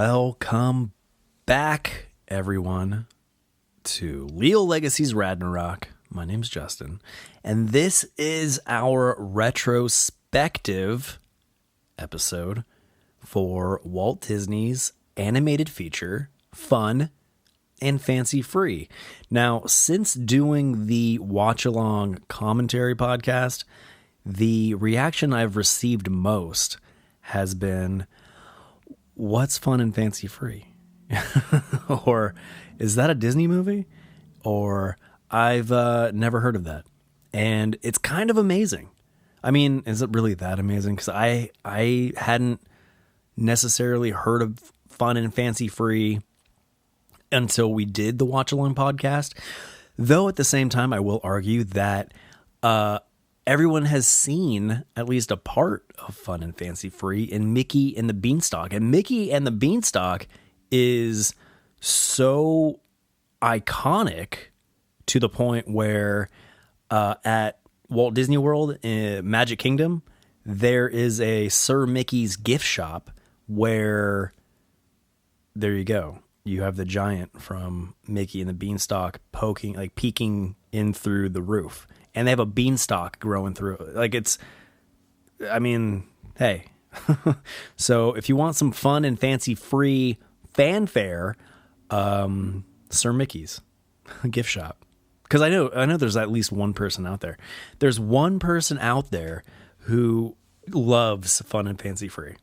Welcome back, everyone, to Leal Legacy's Radnarok. My name's Justin, and this is our retrospective episode for Walt Disney's animated feature, Fun and Fancy Free. Now, since doing the watch-along commentary podcast, the reaction I've received most has been, what's Fun and Fancy Free? Or, is that a Disney movie? Or, I've never heard of that. And it's kind of amazing. I mean, is it really that amazing? Because I hadn't necessarily heard of Fun and Fancy Free until we did the Watch Along podcast. Though at the same time, I will argue that everyone has seen at least a part of Fun and Fancy Free in Mickey and the Beanstalk. And Mickey and the Beanstalk is so iconic to the point where at Walt Disney World in Magic Kingdom, there is a Sir Mickey's gift shop where, there you go, you have the giant from Mickey and the Beanstalk peeking in through the roof. And they have a beanstalk growing through it. Like, it's, I mean, hey. So if you want some fun and fancy free fanfare, Sir Mickey's gift shop. Because I know there's at least one person out there. There's one person out there who loves Fun and Fancy Free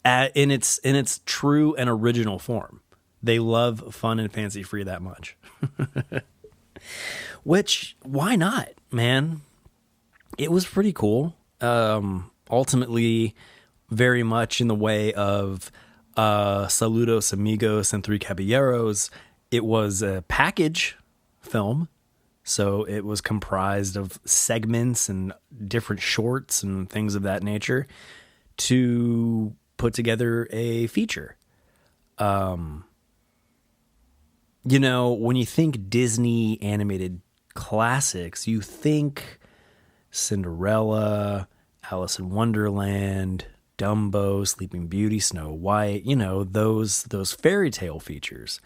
in its true and original form. They love Fun and Fancy Free that much. Which, why not, man? It was pretty cool. Ultimately, very much in the way of Saludos Amigos and Three Caballeros. It was a package film. So it was comprised of segments and different shorts and things of that nature to put together a feature. You know, when you think Disney animated classics, you think Cinderella, Alice in Wonderland, Dumbo, Sleeping Beauty, Snow White, you know, those fairy tale features.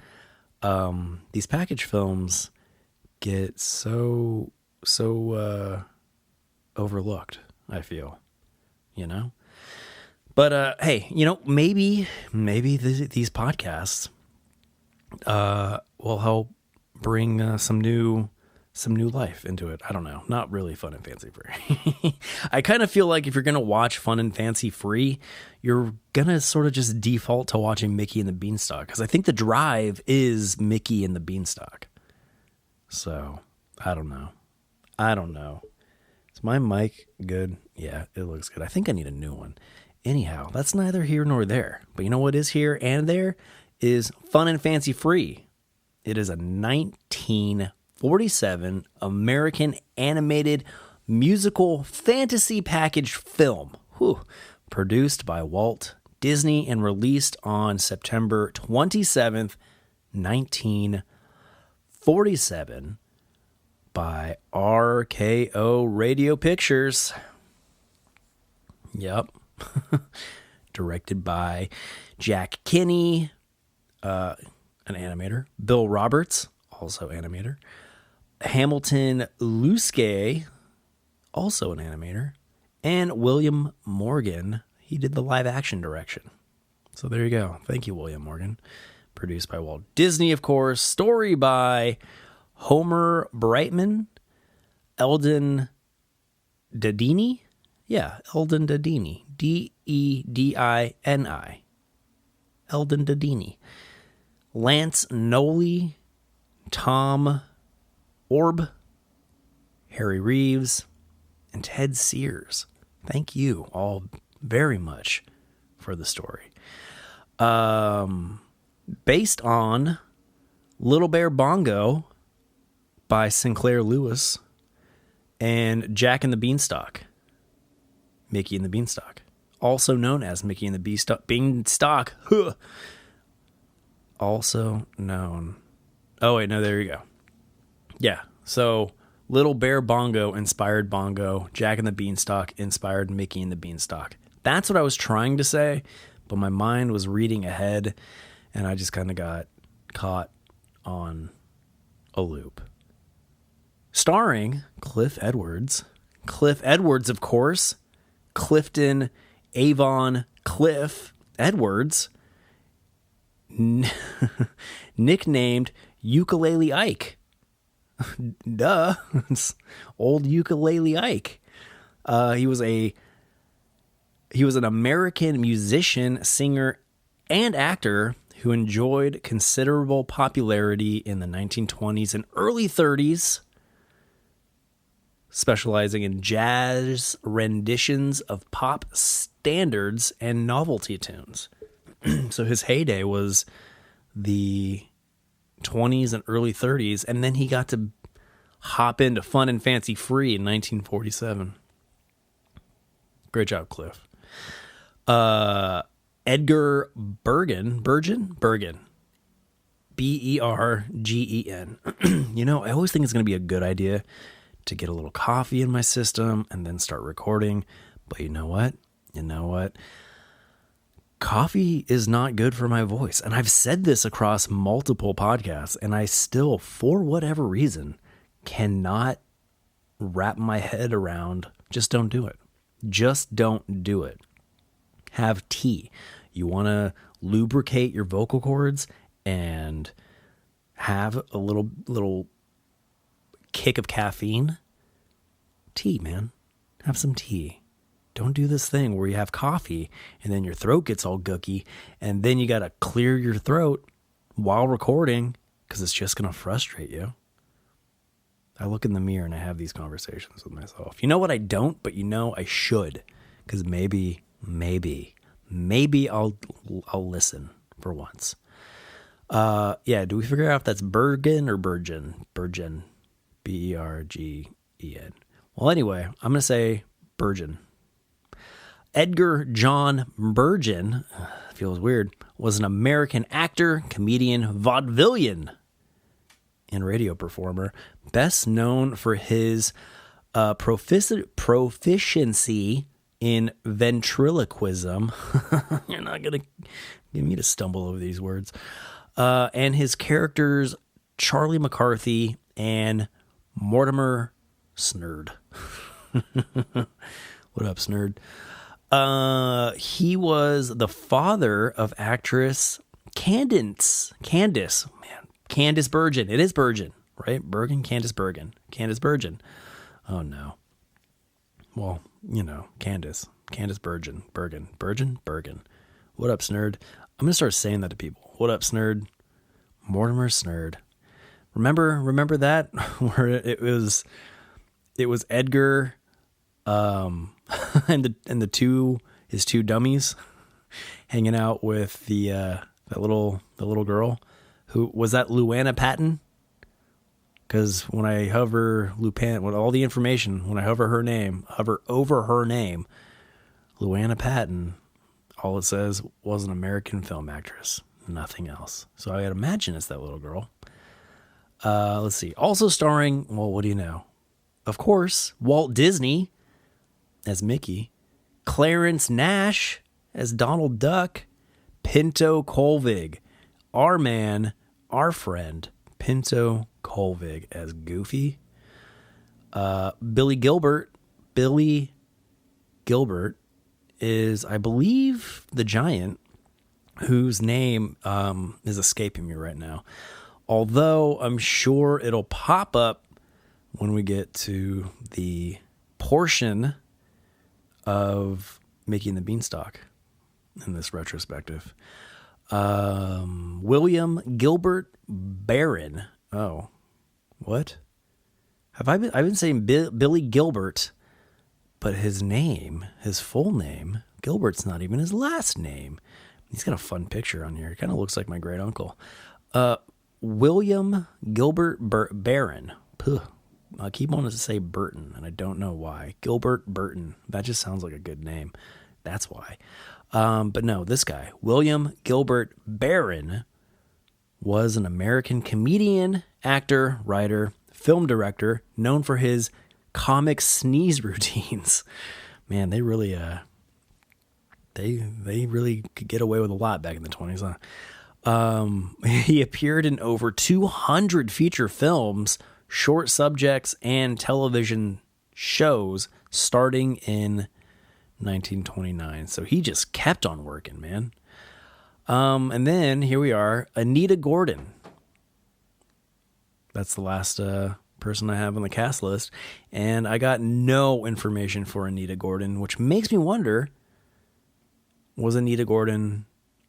These package films get so overlooked, I feel, you know? But hey, you know, maybe these podcasts will help bring some new life into it. I don't know. Not really Fun and Fancy Free. I kind of feel like if you're going to watch Fun and Fancy Free, you're going to sort of just default to watching Mickey and the Beanstalk, because I think the drive is Mickey and the Beanstalk. So, I don't know. Is my mic good? Yeah, it looks good. I think I need a new one. Anyhow, that's neither here nor there. But you know what is here and there is Fun and Fancy Free. It is a 1947 American animated musical fantasy package film, produced by Walt Disney and released on September 27th, 1947 by RKO Radio Pictures. Yep. Directed by Jack Kinney, an animator. Bill Roberts, also animator. Hamilton Luskay, also an animator. And William Morgan, he did the live action direction. So there you go. Thank you, William Morgan. Produced by Walt Disney, of course. Story by Homer Brightman, Eldon Dadini. Yeah, Eldon Dadini. Dedini. Eldon Dadini. Lance Noley, Tom Orb, Harry Reeves, and Ted Sears. Thank you all very much for the story. Based on Little Bear Bongo by Sinclair Lewis and Jack and the Beanstalk. Mickey and the Beanstalk. Also known as Mickey and the Beanstalk. Also known. Oh, wait, no, there you go. Yeah, so Little Bear Bongo inspired Bongo. Jack and the Beanstalk inspired Mickey and the Beanstalk. That's what I was trying to say, but my mind was reading ahead, and I just kind of got caught on a loop. Starring Cliff Edwards. Cliff Edwards, of course. Clifton Avon Cliff Edwards. Nicknamed Ukulele Ike. Duh. It's old Ukulele Ike. He was an American musician, singer, and actor who enjoyed considerable popularity in the 1920s and early 30s, specializing in jazz renditions of pop standards and novelty tunes. So his heyday was the 20s and early 30s, and then he got to hop into Fun and Fancy Free in 1947. Great job, Cliff. Edgar Bergen. Bergen. Bergen. You know, I always think it's going to be a good idea to get a little coffee in my system and then start recording. But you know what? Coffee is not good for my voice. And I've said this across multiple podcasts, and I still, for whatever reason, cannot wrap my head around, just don't do it. Just don't do it. Have tea. You want to lubricate your vocal cords and have a little kick of caffeine? Tea, man. Have some tea. Don't do this thing where you have coffee and then your throat gets all gooky and then you got to clear your throat while recording because it's just going to frustrate you. I look in the mirror and I have these conversations with myself. You know what I don't, but you know I should, because maybe I'll listen for once. Yeah, do we figure out if that's Bergen or Bergen? Bergen. Bergen. Well, anyway, I'm going to say Bergen. Edgar John Bergen, feels weird, was an American actor, comedian, vaudevillian, and radio performer, best known for his proficiency in ventriloquism. You're not going to get me to stumble over these words. And his characters, Charlie McCarthy and Mortimer Snerd. What up, Snerd? He was the father of actress Candice Bergen. It is Bergen, right? Bergen, Candice Bergen. Oh no. Well, you know, Candice Bergen. What up, Snerd? I'm gonna start saying that to people. What up, Snerd? Mortimer Snerd. Remember that where it was Edgar, and his two dummies hanging out with the little girl. Who was that? Luana Patton? Because when I hover Lupin, with all the information, when I hover over her name, Luana Patton, all it says was an American film actress, nothing else. So I would imagine it's that little girl. Let's see. Also starring, well, what do you know? Of course, Walt Disney as Mickey, Clarence Nash as Donald Duck, Pinto Colvig, our man, our friend, Pinto Colvig as Goofy. Billy Gilbert is, I believe, the giant whose name is escaping me right now. Although I'm sure it'll pop up when we get to the portion of Mickey and the Beanstalk in this retrospective. William Gilbert Barron. Oh, what? I've been saying Billy Gilbert, but his full name, Gilbert's not even his last name. He's got a fun picture on here. It kind of looks like my great uncle. William Gilbert Barron. I keep wanting to say Burton, and I don't know why. Gilbert Burton. That just sounds like a good name. That's why. But no, this guy, William Gilbert Barron, was an American comedian, actor, writer, film director, known for his comic sneeze routines. Man, they They really could get away with a lot back in the 20s, huh? He appeared in over 200 feature films, short subjects, and television shows starting in 1929. So he just kept on working, man. And then here we are, Anita Gordon. That's the last person I have on the cast list. And I got no information for Anita Gordon, which makes me wonder, was Anita Gordon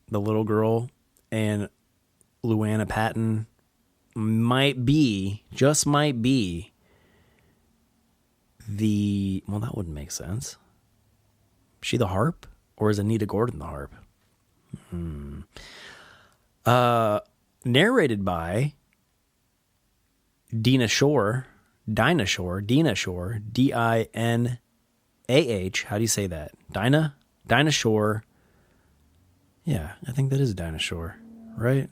the little girl and Luana Patton just might be well, that wouldn't make sense. Is she the harp, or is Anita Gordon the harp? Narrated by Dinah Shore, Dinah Shore, Dinah. How do you say that? Dinah Shore. Yeah, I think that is Dinah Shore, right?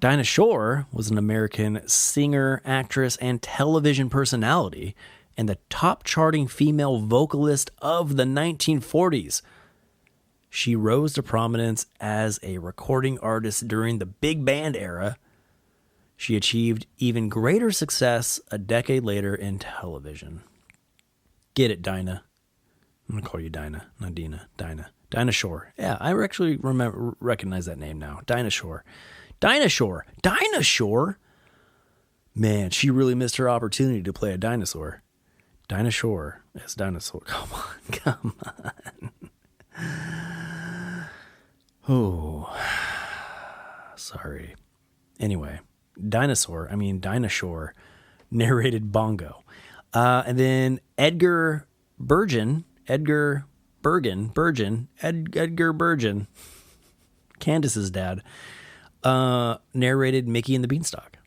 Dinah Shore was an American singer, actress, and television personality, and the top charting female vocalist of the 1940s. She rose to prominence as a recording artist during the big band era. She achieved even greater success a decade later in television. Get it, Dinah. I'm going to call you Dinah, not Dina. Dinah. Dinah Shore. Yeah, I actually recognize that name now. Dinah Shore. Dinah Shore. Dinah Shore? Man, she really missed her opportunity to play a dinosaur. Dinah Shore as dinosaur. Come on. Oh, sorry. Anyway, Dinah Shore, narrated Bongo. And then Edgar Bergen, Candace's dad, narrated Mickey and the Beanstalk.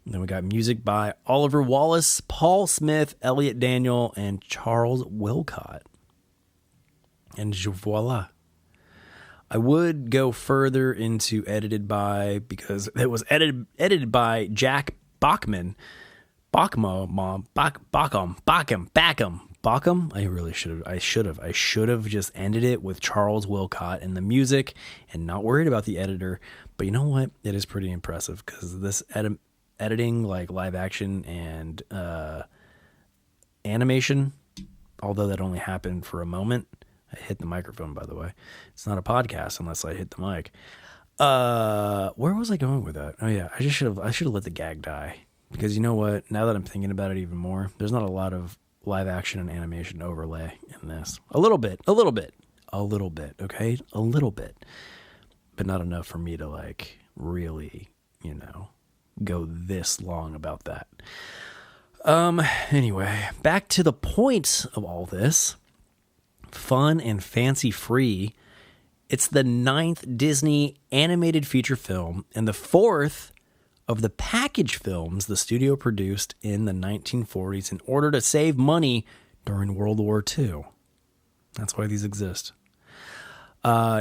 And then we got music by Oliver Wallace, Paul Smith, Elliot Daniel, and Charles Wilcott. And voila. I would go further into edited by, because it was edited by Jack Bachman. Bacham. I should have just ended it with Charles Wilcott and the music and not worried about the editor. But you know what? It is pretty impressive, because this editing, like live action and animation, although that only happened for a moment. I hit the microphone, by the way. It's not a podcast unless I hit the mic. Where was I going with that? Oh yeah, I should have let the gag die, because you know what? Now that I'm thinking about it even more, there's not a lot of live action and animation overlay in this. A little bit, okay? A little bit, but not enough for me to like really, go this long about that. Anyway, back to the point of all this. Fun and fancy free. It's the 9th Disney animated feature film and the 4th of the package films the studio produced in the 1940s in order to save money during World War II. That's why these exist.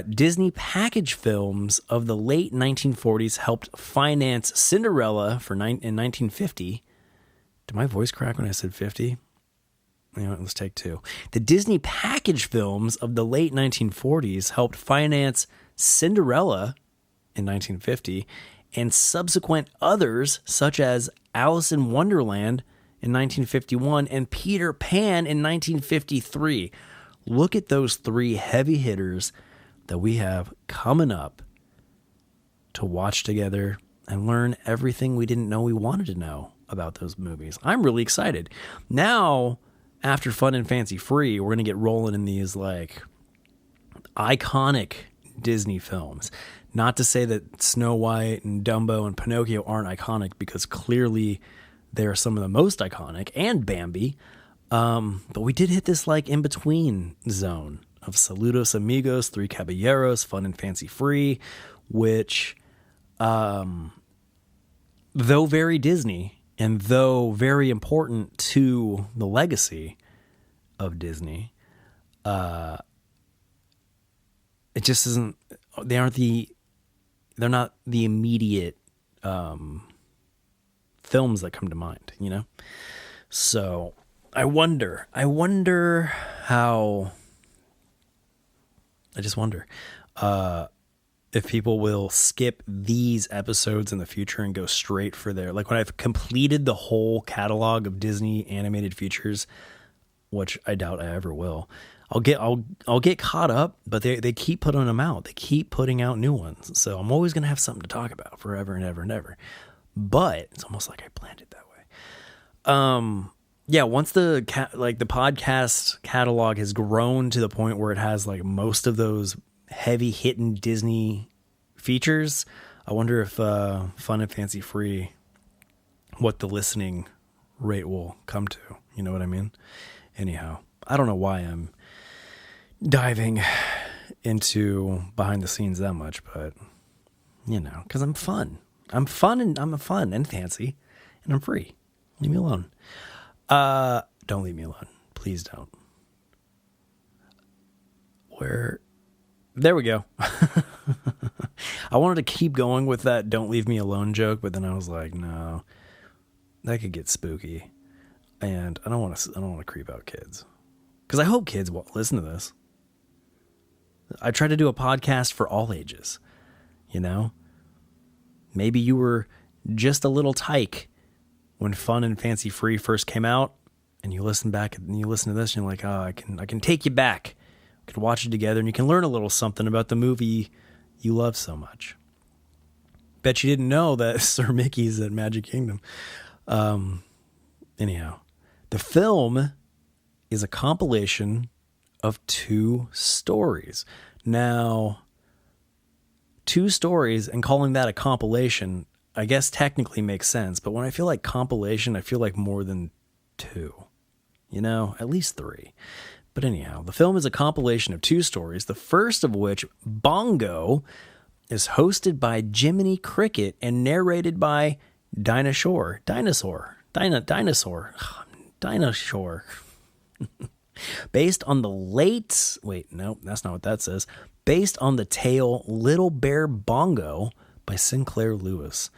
Disney package films of the late 1940s helped finance Cinderella in 1950. Did my voice crack when I said 50? Let's take 2. The Disney package films of the late 1940s helped finance Cinderella in 1950 and subsequent others such as Alice in Wonderland in 1951 and Peter Pan in 1953. Look at those 3 heavy hitters that we have coming up to watch together and learn everything we didn't know we wanted to know about those movies. I'm really excited. Now, after Fun and Fancy Free, we're going to get rolling in these like iconic Disney films. Not to say that Snow White and Dumbo and Pinocchio aren't iconic, because clearly they're some of the most iconic, and Bambi. But we did hit this like in between zone of Saludos Amigos, Three Caballeros, Fun and Fancy Free, which, though very Disney, and though very important to the legacy of Disney, it just isn't, they're not the immediate films that come to mind, So I wonder how I just wonder if people will skip these episodes in the future and go straight for their, like when I've completed the whole catalog of Disney animated features, which I doubt I ever will. I'll get caught up, but they keep putting them out. They keep putting out new ones. So I'm always going to have something to talk about forever and ever and ever. But it's almost like I planned it that way. Yeah, once the podcast catalog has grown to the point where it has like most of those heavy hitting Disney features, I wonder if Fun and Fancy Free, what the listening rate will come to. You know what I mean? Anyhow, I don't know why I'm diving into behind the scenes that much, but you know, because I'm fun and fancy, and I'm free. Leave me alone. Don't leave me alone. Please don't. There we go. I wanted to keep going with that "don't leave me alone" joke, but then I was like, no, that could get spooky, and I don't want to creep out kids, because I hope kids will listen to this. I try to do a podcast for all ages, you know? Maybe you were just a little tyke when Fun and Fancy Free first came out, and you listen back and you listen to this and you're like, oh, I can take you back. We could watch it together and you can learn a little something about the movie you love so much. Bet you didn't know that Sir Mickey's at Magic Kingdom. Anyhow, the film is a compilation of 2 stories. Now, 2 stories and calling that a compilation, I guess technically makes sense. But when I feel like compilation, I feel like more than 2, you know, at least 3. But anyhow, the film is a compilation of 2 stories. The first of which, Bongo, is hosted by Jiminy Cricket and narrated by Dinosaur. Based on the late... Wait, no, that's not what that says. Based on the tale Little Bear Bongo by Sinclair Lewis.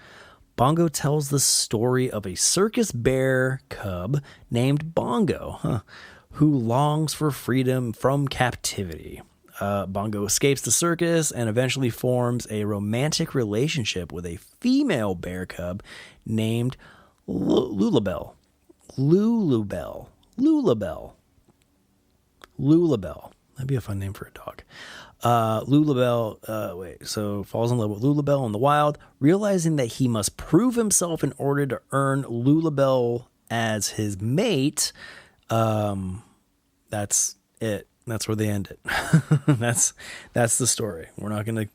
Bongo tells the story of a circus bear cub named Bongo, who longs for freedom from captivity. Bongo escapes the circus and eventually forms a romantic relationship with a female bear cub named Lulabelle. That'd be a fun name for a dog. Lulabelle, falls in love with Lulabelle in the wild, realizing that he must prove himself in order to earn Lulabelle as his mate. That's it. That's where they end it. That's the story. We're not going to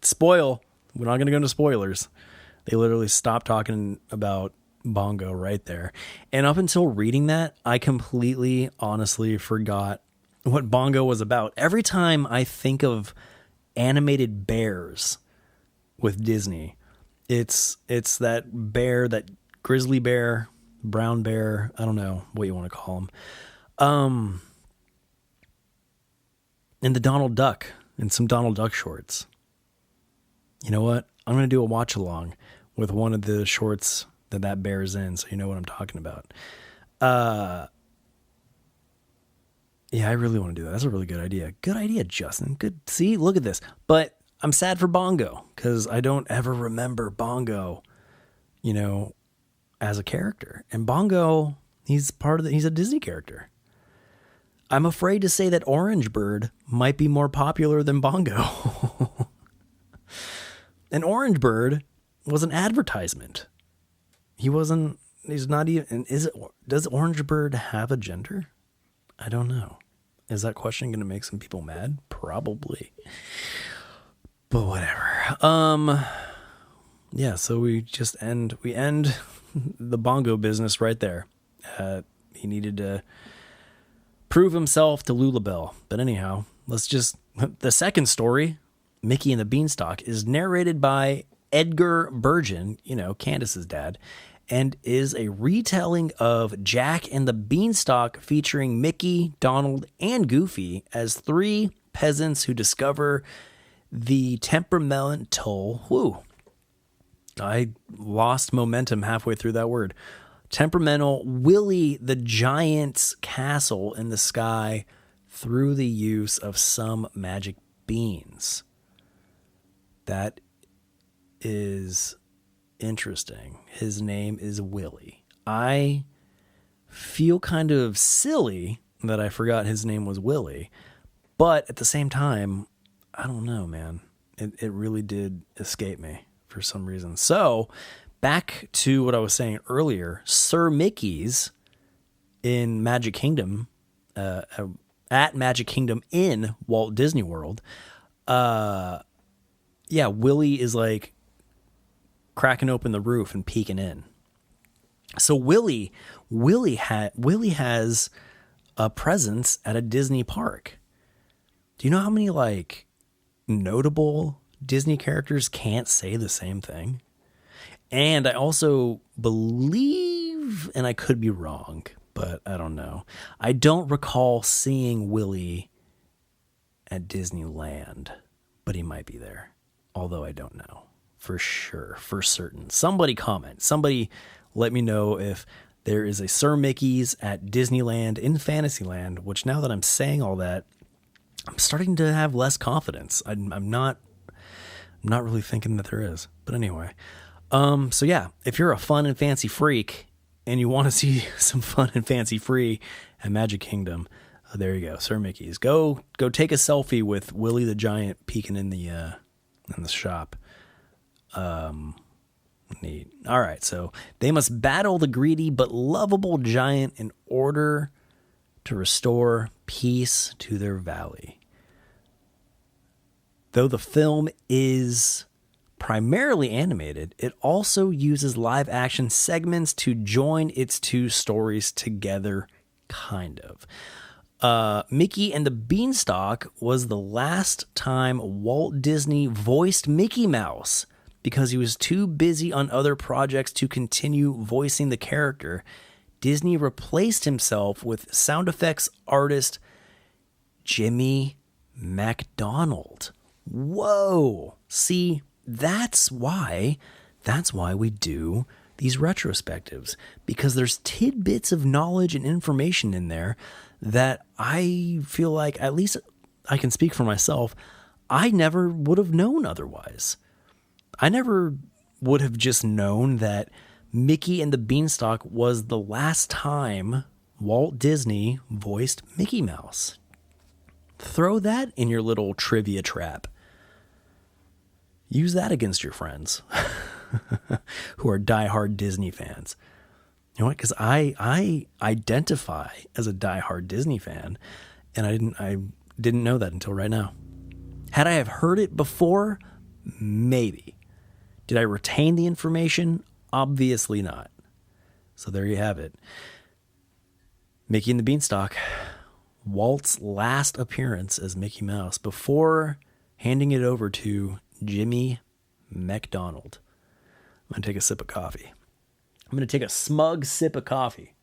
go into spoilers. They literally stopped talking about Bongo right there. And up until reading that, I completely, honestly forgot what Bongo was about. Every time I think of animated bears with Disney, it's that bear, that grizzly bear, brown bear, I don't know what you want to call him. And the Donald Duck, and some Donald Duck shorts. You know what? I'm going to do a watch along with one of the shorts that bear's in, so you know what I'm talking about. Yeah, I really want to do that. That's a really good idea. Good idea, Justin. Good. See, look at this. But I'm sad for Bongo because I don't ever remember Bongo, you know, as a character. And Bongo, he's a Disney character. I'm afraid to say that Orange Bird might be more popular than Bongo. And Orange Bird was an advertisement. He's not even, does Orange Bird have a gender? I don't know. Is that question going to make some people mad? Probably. But whatever. Yeah, so we end the Bongo business right there. He needed to prove himself to Lulabelle. But anyhow, the second story, Mickey and the Beanstalk, is narrated by Edgar Bergen, you know, Candace's dad, and is a retelling of Jack and the Beanstalk featuring Mickey, Donald, and Goofy as 3 peasants who discover the temperamental... I lost momentum halfway through that word. Temperamental Willie the Giant's castle in the sky through the use of some magic beans. That is interesting. His name is Willie. I feel kind of silly that I forgot his name was Willie, but at the same time, I don't know, man. It really did escape me for some reason. So, back to what I was saying earlier, Sir Mickey's in Magic Kingdom, at Magic Kingdom in Walt Disney World, yeah, Willie is like cracking open the roof and peeking in. So Willie has a presence at a Disney park. Do you know how many like notable Disney characters can't say the same thing? And I also believe, and I could be wrong, but I don't know, I don't recall seeing Willie at Disneyland, but he might be there, although I don't know for sure, for certain. Somebody comment. Somebody let me know if there is a Sir Mickey's at Disneyland in Fantasyland, which now that I'm saying all that, I'm starting to have less confidence. I'm not really thinking that there is. But anyway, so yeah, if you're a fun and fancy freak and you want to see some fun and fancy free at Magic Kingdom, there you go, Sir Mickey's. Go take a selfie with Willie the Giant peeking in the shop. Neat. All right, so they must battle the greedy but lovable giant in order to restore peace to their valley. Though the film is primarily animated, it also uses live action segments to join its two stories together, kind of. Mickey and the Beanstalk was the last time Walt Disney voiced Mickey Mouse because he was too busy on other projects to continue voicing the character. Disney replaced himself with sound effects artist Jimmy MacDonald. Whoa. See, that's why we do these retrospectives, because there's tidbits of knowledge and information in there that I feel like, at least I can speak for myself, I never would have known otherwise. I never would have just known that Mickey and the Beanstalk was the last time Walt Disney voiced Mickey Mouse. Throw that in your little trivia trap. Use that against your friends who are diehard Disney fans. You know what? Because I identify as a diehard Disney fan, and I didn't know that until right now. Had I have heard it before, maybe. Did I retain the information? Obviously not. So there you have it. Mickey and the Beanstalk, Walt's last appearance as Mickey Mouse before handing it over to Jimmy MacDonald. I'm going to take a sip of coffee. I'm going to take a smug sip of coffee.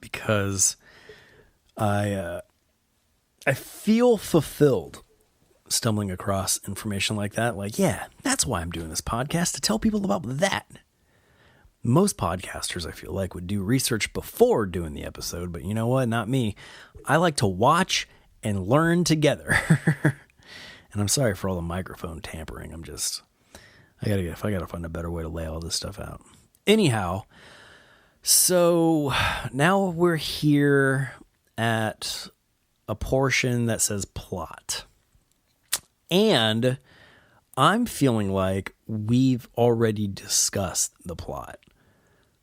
Because I feel fulfilled stumbling across information like that. Like, yeah, that's why I'm doing this podcast, to tell people about that. Most podcasters, I feel like, would do research before doing the episode, but you know what? Not me. I like to watch and learn together. And I'm sorry for all the microphone tampering. I gotta find a better way to lay all this stuff out. Anyhow, so now we're here at a portion that says plot. And I'm feeling like we've already discussed the plot.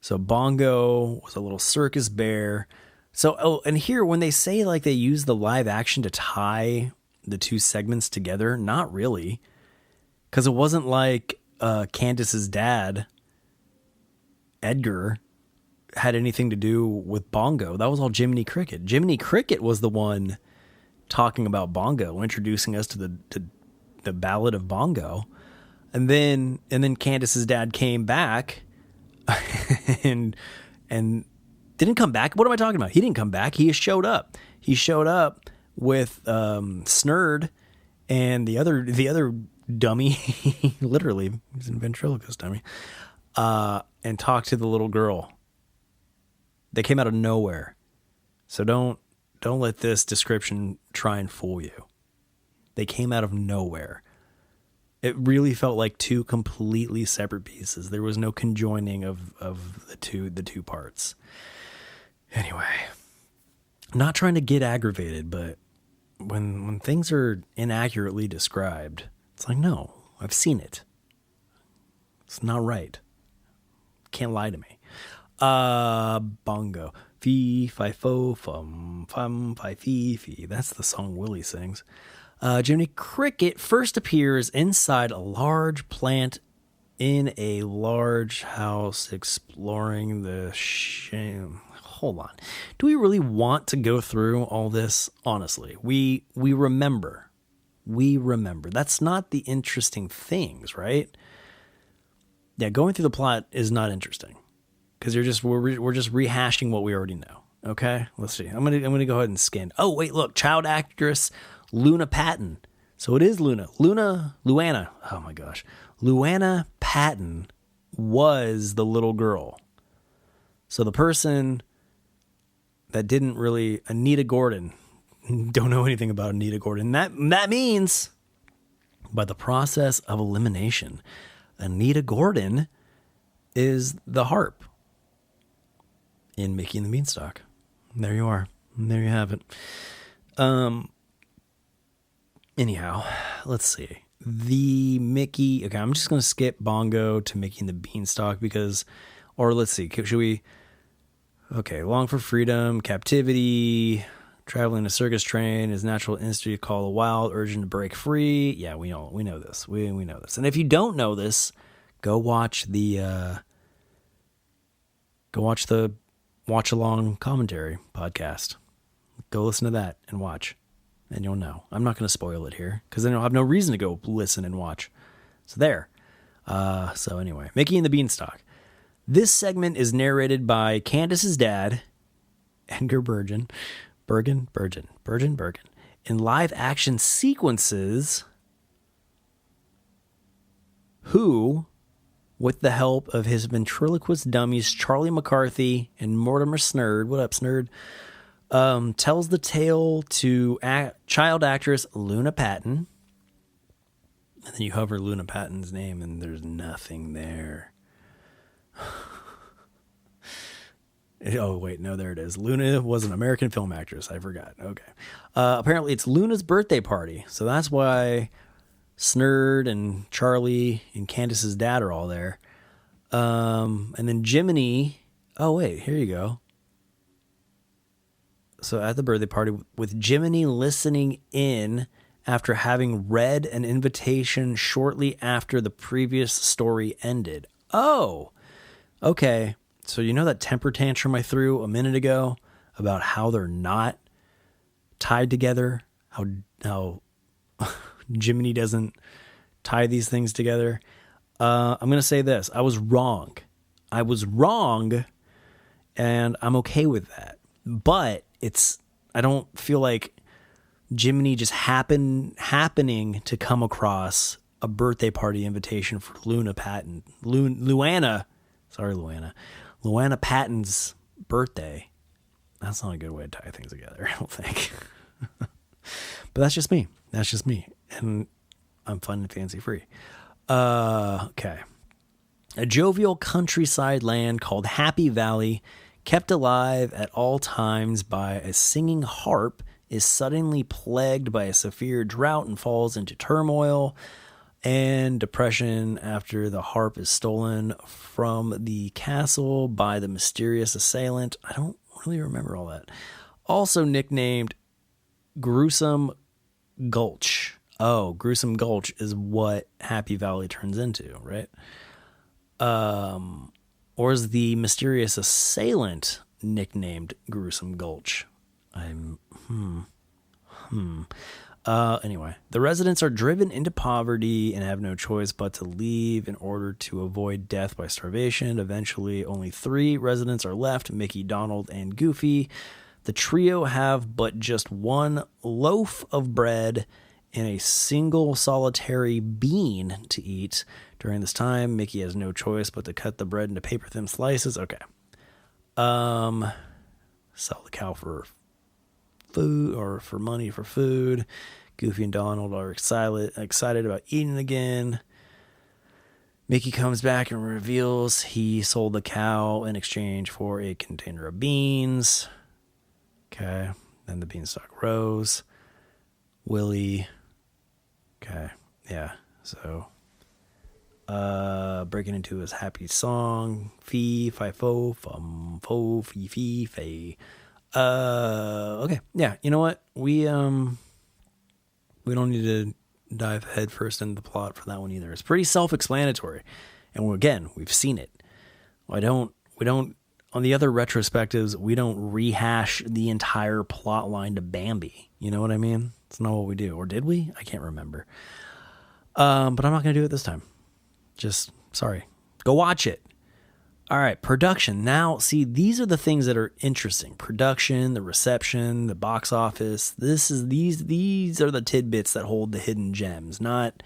So Bongo was a little circus bear. So, and here when they say like they use the live action to tie the two segments together, not really. Because it wasn't like Candace's dad, Edgar, had anything to do with Bongo. That was all Jiminy Cricket. Jiminy Cricket was the one talking about Bongo, introducing us to the Ballad of Bongo. And then Candace's dad came back and didn't come back. What am I talking about? He didn't come back. He showed up. He showed up with Snurd and the other dummy, literally, he's a ventriloquist dummy, and talked to the little girl. They came out of nowhere. So don't Don't let this description try and fool you. They came out of nowhere. It really felt like two completely separate pieces. There was no conjoining of the two parts. Anyway, I'm not trying to get aggravated, but when things are inaccurately described, it's like, no, I've seen it. It's not right. Can't lie to me. Bongo. Fee, fi, fo, fum, fum, fi, fee, fee. That's the song Willie sings. Jiminy Cricket first appears inside a large plant in a large house exploring the shame. Hold on. Do we really want to go through all this? Honestly, we remember. We remember. That's not the interesting things, right? Yeah, going through the plot is not interesting because we're just rehashing what we already know. Okay, let's see. I'm gonna go ahead and scan. Oh wait, look, child actress Luna Patton. So it is Luana. Oh my gosh, Luana Patton was the little girl. So the person that didn't really Anita Gordon. Don't know anything about Anita Gordon. That means by the process of elimination, Anita Gordon is the harp in Mickey and the Beanstalk. There you are. There you have it. Anyhow, let's see. The Mickey... Okay, I'm just going to skip Bongo to Mickey and the Beanstalk because... Or let's see. Should we... Okay, long for freedom, captivity... Traveling a circus train, his natural instinct to call the wild, urging to break free. Yeah, we know this. We know this. And if you don't know this, go watch the watch along commentary podcast. Go listen to that and watch, and you'll know. I'm not going to spoil it here because then you'll have no reason to go listen and watch. So there. So anyway, Mickey and the Beanstalk. This segment is narrated by Candace's dad, Edgar Bergen. In live action sequences, who, with the help of his ventriloquist dummies Charlie McCarthy and Mortimer Snurd, what up Snurd, tells the tale to child actress Luna Patton. And then you hover Luna Patton's name and there's nothing there. Oh, wait, no, there it is. Luna was an American film actress. I forgot. Okay. Apparently, it's Luna's birthday party. So that's why Snurd and Charlie and Candace's dad are all there. And then Jiminy. Oh, wait, here you go. So at the birthday party with Jiminy listening in after having read an invitation shortly after the previous story ended. Oh, okay. So you know that temper tantrum I threw a minute ago about how they're not tied together? How Jiminy doesn't tie these things together? I'm going to say this. I was wrong, and I'm okay with that. But I don't feel like Jiminy just happening to come across a birthday party invitation for Luna Patton. Luana Patton's birthday. That's not a good way to tie things together, I don't think. But that's just me. And I'm fun and fancy free. Okay. A jovial countryside land called Happy Valley, kept alive at all times by a singing harp, is suddenly plagued by a severe drought and falls into turmoil and depression after the harp is stolen from the castle by the mysterious assailant. I don't really remember all that. Also nicknamed Gruesome Gulch. Oh, Gruesome Gulch is what Happy Valley turns into, right? Or is the mysterious assailant nicknamed Gruesome Gulch? Anyway, the residents are driven into poverty and have no choice but to leave in order to avoid death by starvation. Eventually, only 3 residents are left, Mickey, Donald, and Goofy. The trio have but just one loaf of bread and a single solitary bean to eat. During this time, Mickey has no choice but to cut the bread into paper-thin slices. Okay. Sell the cow for food or for money for food. Goofy and Donald are excited about eating again. Mickey comes back and reveals he sold the cow in exchange for a container of beans. Okay. Then the beanstalk rose. Willie. Okay. Yeah. So, breaking into his happy song. Fee, fi, fo, fum, fo, fee, fee, fe. Okay. Yeah. You know what? We don't need to dive headfirst into the plot for that one either. It's pretty self-explanatory. And again, we've seen it. We don't, on the other retrospectives, we don't rehash the entire plot line to Bambi. You know what I mean? It's not what we do. Or did we? I can't remember. But I'm not going to do it this time. Just, sorry. Go watch it. All right, production. Now, see, these are the things that are interesting. Production, the reception, the box office. These are the tidbits that hold the hidden gems. Not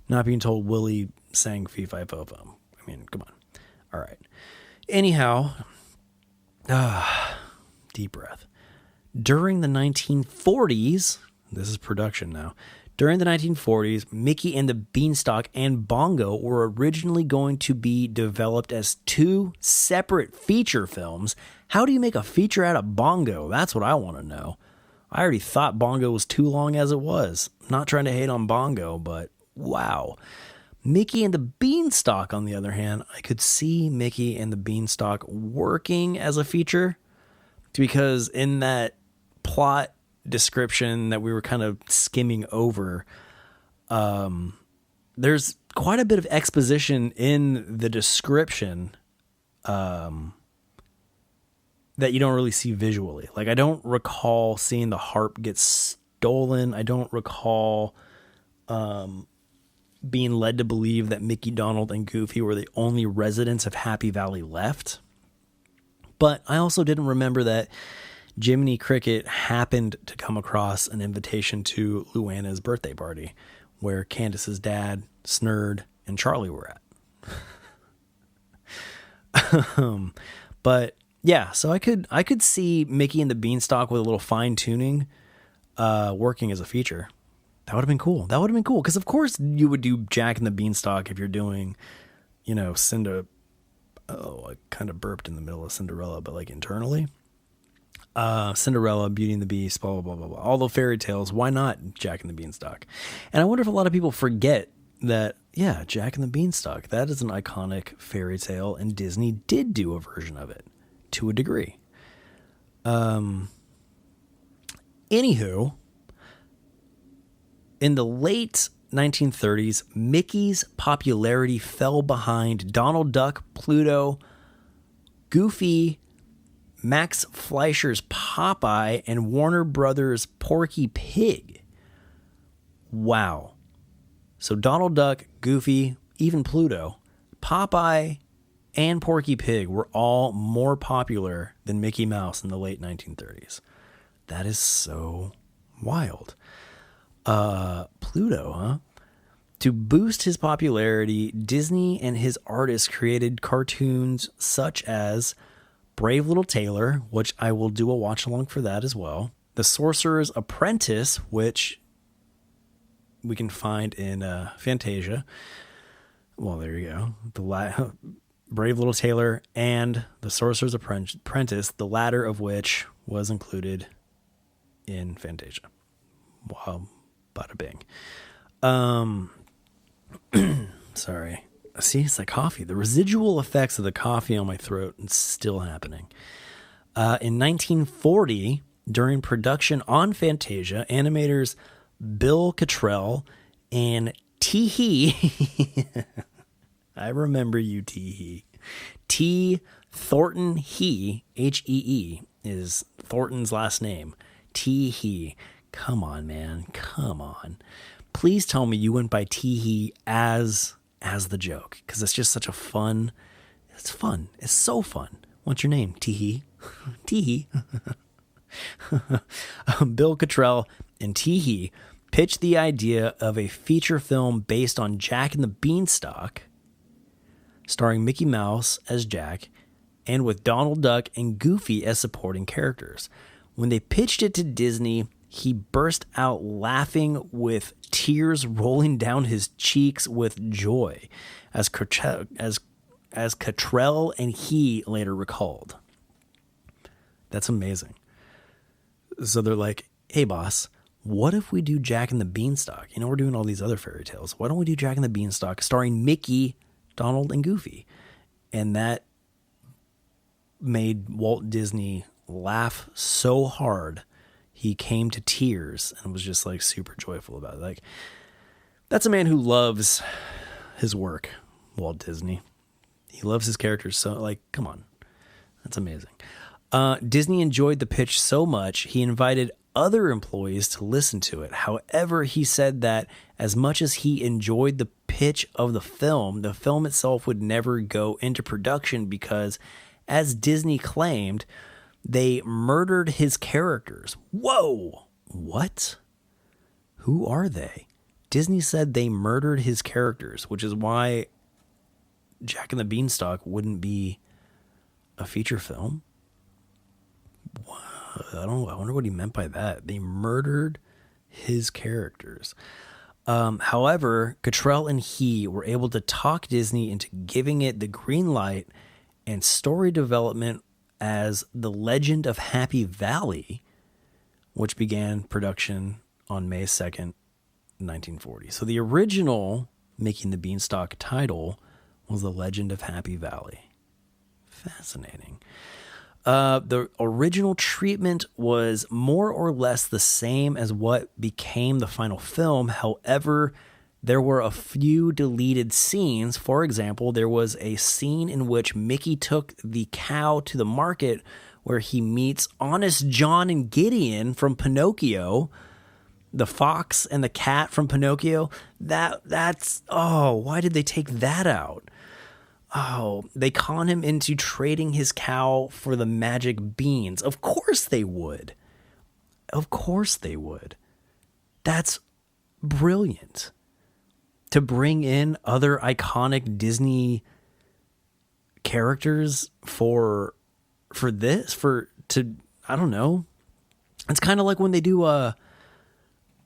being told Willie sang Fee Fi Fo Fum. I mean, come on. All right. Anyhow, deep breath. During the 1940s, this is production now. During the 1940s, Mickey and the Beanstalk and Bongo were originally going to be developed as two separate feature films. How do you make a feature out of Bongo? That's what I want to know. I already thought Bongo was too long as it was. Not trying to hate on Bongo, but wow. Mickey and the Beanstalk, on the other hand, I could see Mickey and the Beanstalk working as a feature, because in that plot description that we were kind of skimming over, there's quite a bit of exposition in the description that you don't really see visually. Like, I don't recall seeing the harp get stolen. I don't recall being led to believe that Mickey, Donald, and Goofy were the only residents of Happy Valley left. But I also didn't remember that Jiminy Cricket happened to come across an invitation to Luana's birthday party, where Candace's dad, Snurd, and Charlie were at. But yeah, so I could see Mickey and the Beanstalk with a little fine tuning, working as a feature. That would have been cool. Because of course you would do Jack and the Beanstalk if you're doing, I kind of burped in the middle of Cinderella, but like internally. Cinderella, Beauty and the Beast, blah, blah, blah, blah, blah. All the fairy tales. Why not Jack and the Beanstalk? And I wonder if a lot of people forget that, yeah, Jack and the Beanstalk, that is an iconic fairy tale, and Disney did do a version of it to a degree. Anywho, in the late 1930s, Mickey's popularity fell behind Donald Duck, Pluto, Goofy, Max Fleischer's Popeye, and Warner Brothers' Porky Pig. Wow. So Donald Duck, Goofy, even Pluto, Popeye, and Porky Pig were all more popular than Mickey Mouse in the late 1930s. That is so wild. Pluto, huh? To boost his popularity, Disney and his artists created cartoons such as Brave Little Tailor, which I will do a watch along for that as well. The Sorcerer's Apprentice, which we can find in Fantasia. Well, there you go. Brave Little Tailor and The Sorcerer's Apprentice, the latter of which was included in Fantasia. Wow, bada bing. Sorry. See, it's like coffee. The residual effects of the coffee on my throat is still happening. In 1940, during production on Fantasia, animators Bill Cottrell and Tee-Hee, I remember you, Tee-Hee. T. Thornton Hee, H-E-E, is Thornton's last name. Tee-Hee. Come on, man. Come on. Please tell me you went by Tee-Hee as the joke, because it's just such a fun. It's fun. It's so fun. What's your name? Tee-Hee. Tee-Hee. Bill Cottrell and Tee-Hee pitched the idea of a feature film based on Jack and the Beanstalk, starring Mickey Mouse as Jack, and with Donald Duck and Goofy as supporting characters. When they pitched it to Disney, he burst out laughing with tears rolling down his cheeks with joy, as Cottrell and he later recalled. That's amazing. So they're like, hey, boss, what if we do Jack and the Beanstalk? You know, we're doing all these other fairy tales. Why don't we do Jack and the Beanstalk starring Mickey, Donald, and Goofy? And that made Walt Disney laugh so hard he came to tears and was just like super joyful about it. Like, that's a man who loves his work, Walt Disney. He loves his characters so, like, come on. That's amazing. Disney enjoyed the pitch so much, he invited other employees to listen to it. However, he said that as much as he enjoyed the pitch of the film itself would never go into production because, as Disney claimed, they murdered his characters. Whoa! What? Who are they? Disney said they murdered his characters, which is why Jack and the Beanstalk wouldn't be a feature film. I wonder what he meant by that. They murdered his characters. However, Cottrell and he were able to talk Disney into giving it the green light and story development as The Legend of Happy Valley, which began production on May 2nd, 1940. So the original Mickey and the Beanstalk title was The Legend of Happy Valley. Fascinating. The original treatment was more or less the same as what became the final film. However, there were a few deleted scenes. For example, there was a scene in which Mickey took the cow to the market where he meets Honest John and Gideon from Pinocchio, the fox and the cat from Pinocchio. Why did they take that out? Oh, they con him into trading his cow for the magic beans. Of course they would. Of course they would. That's brilliant. To bring in other iconic Disney characters I don't know. It's kind of like when they do I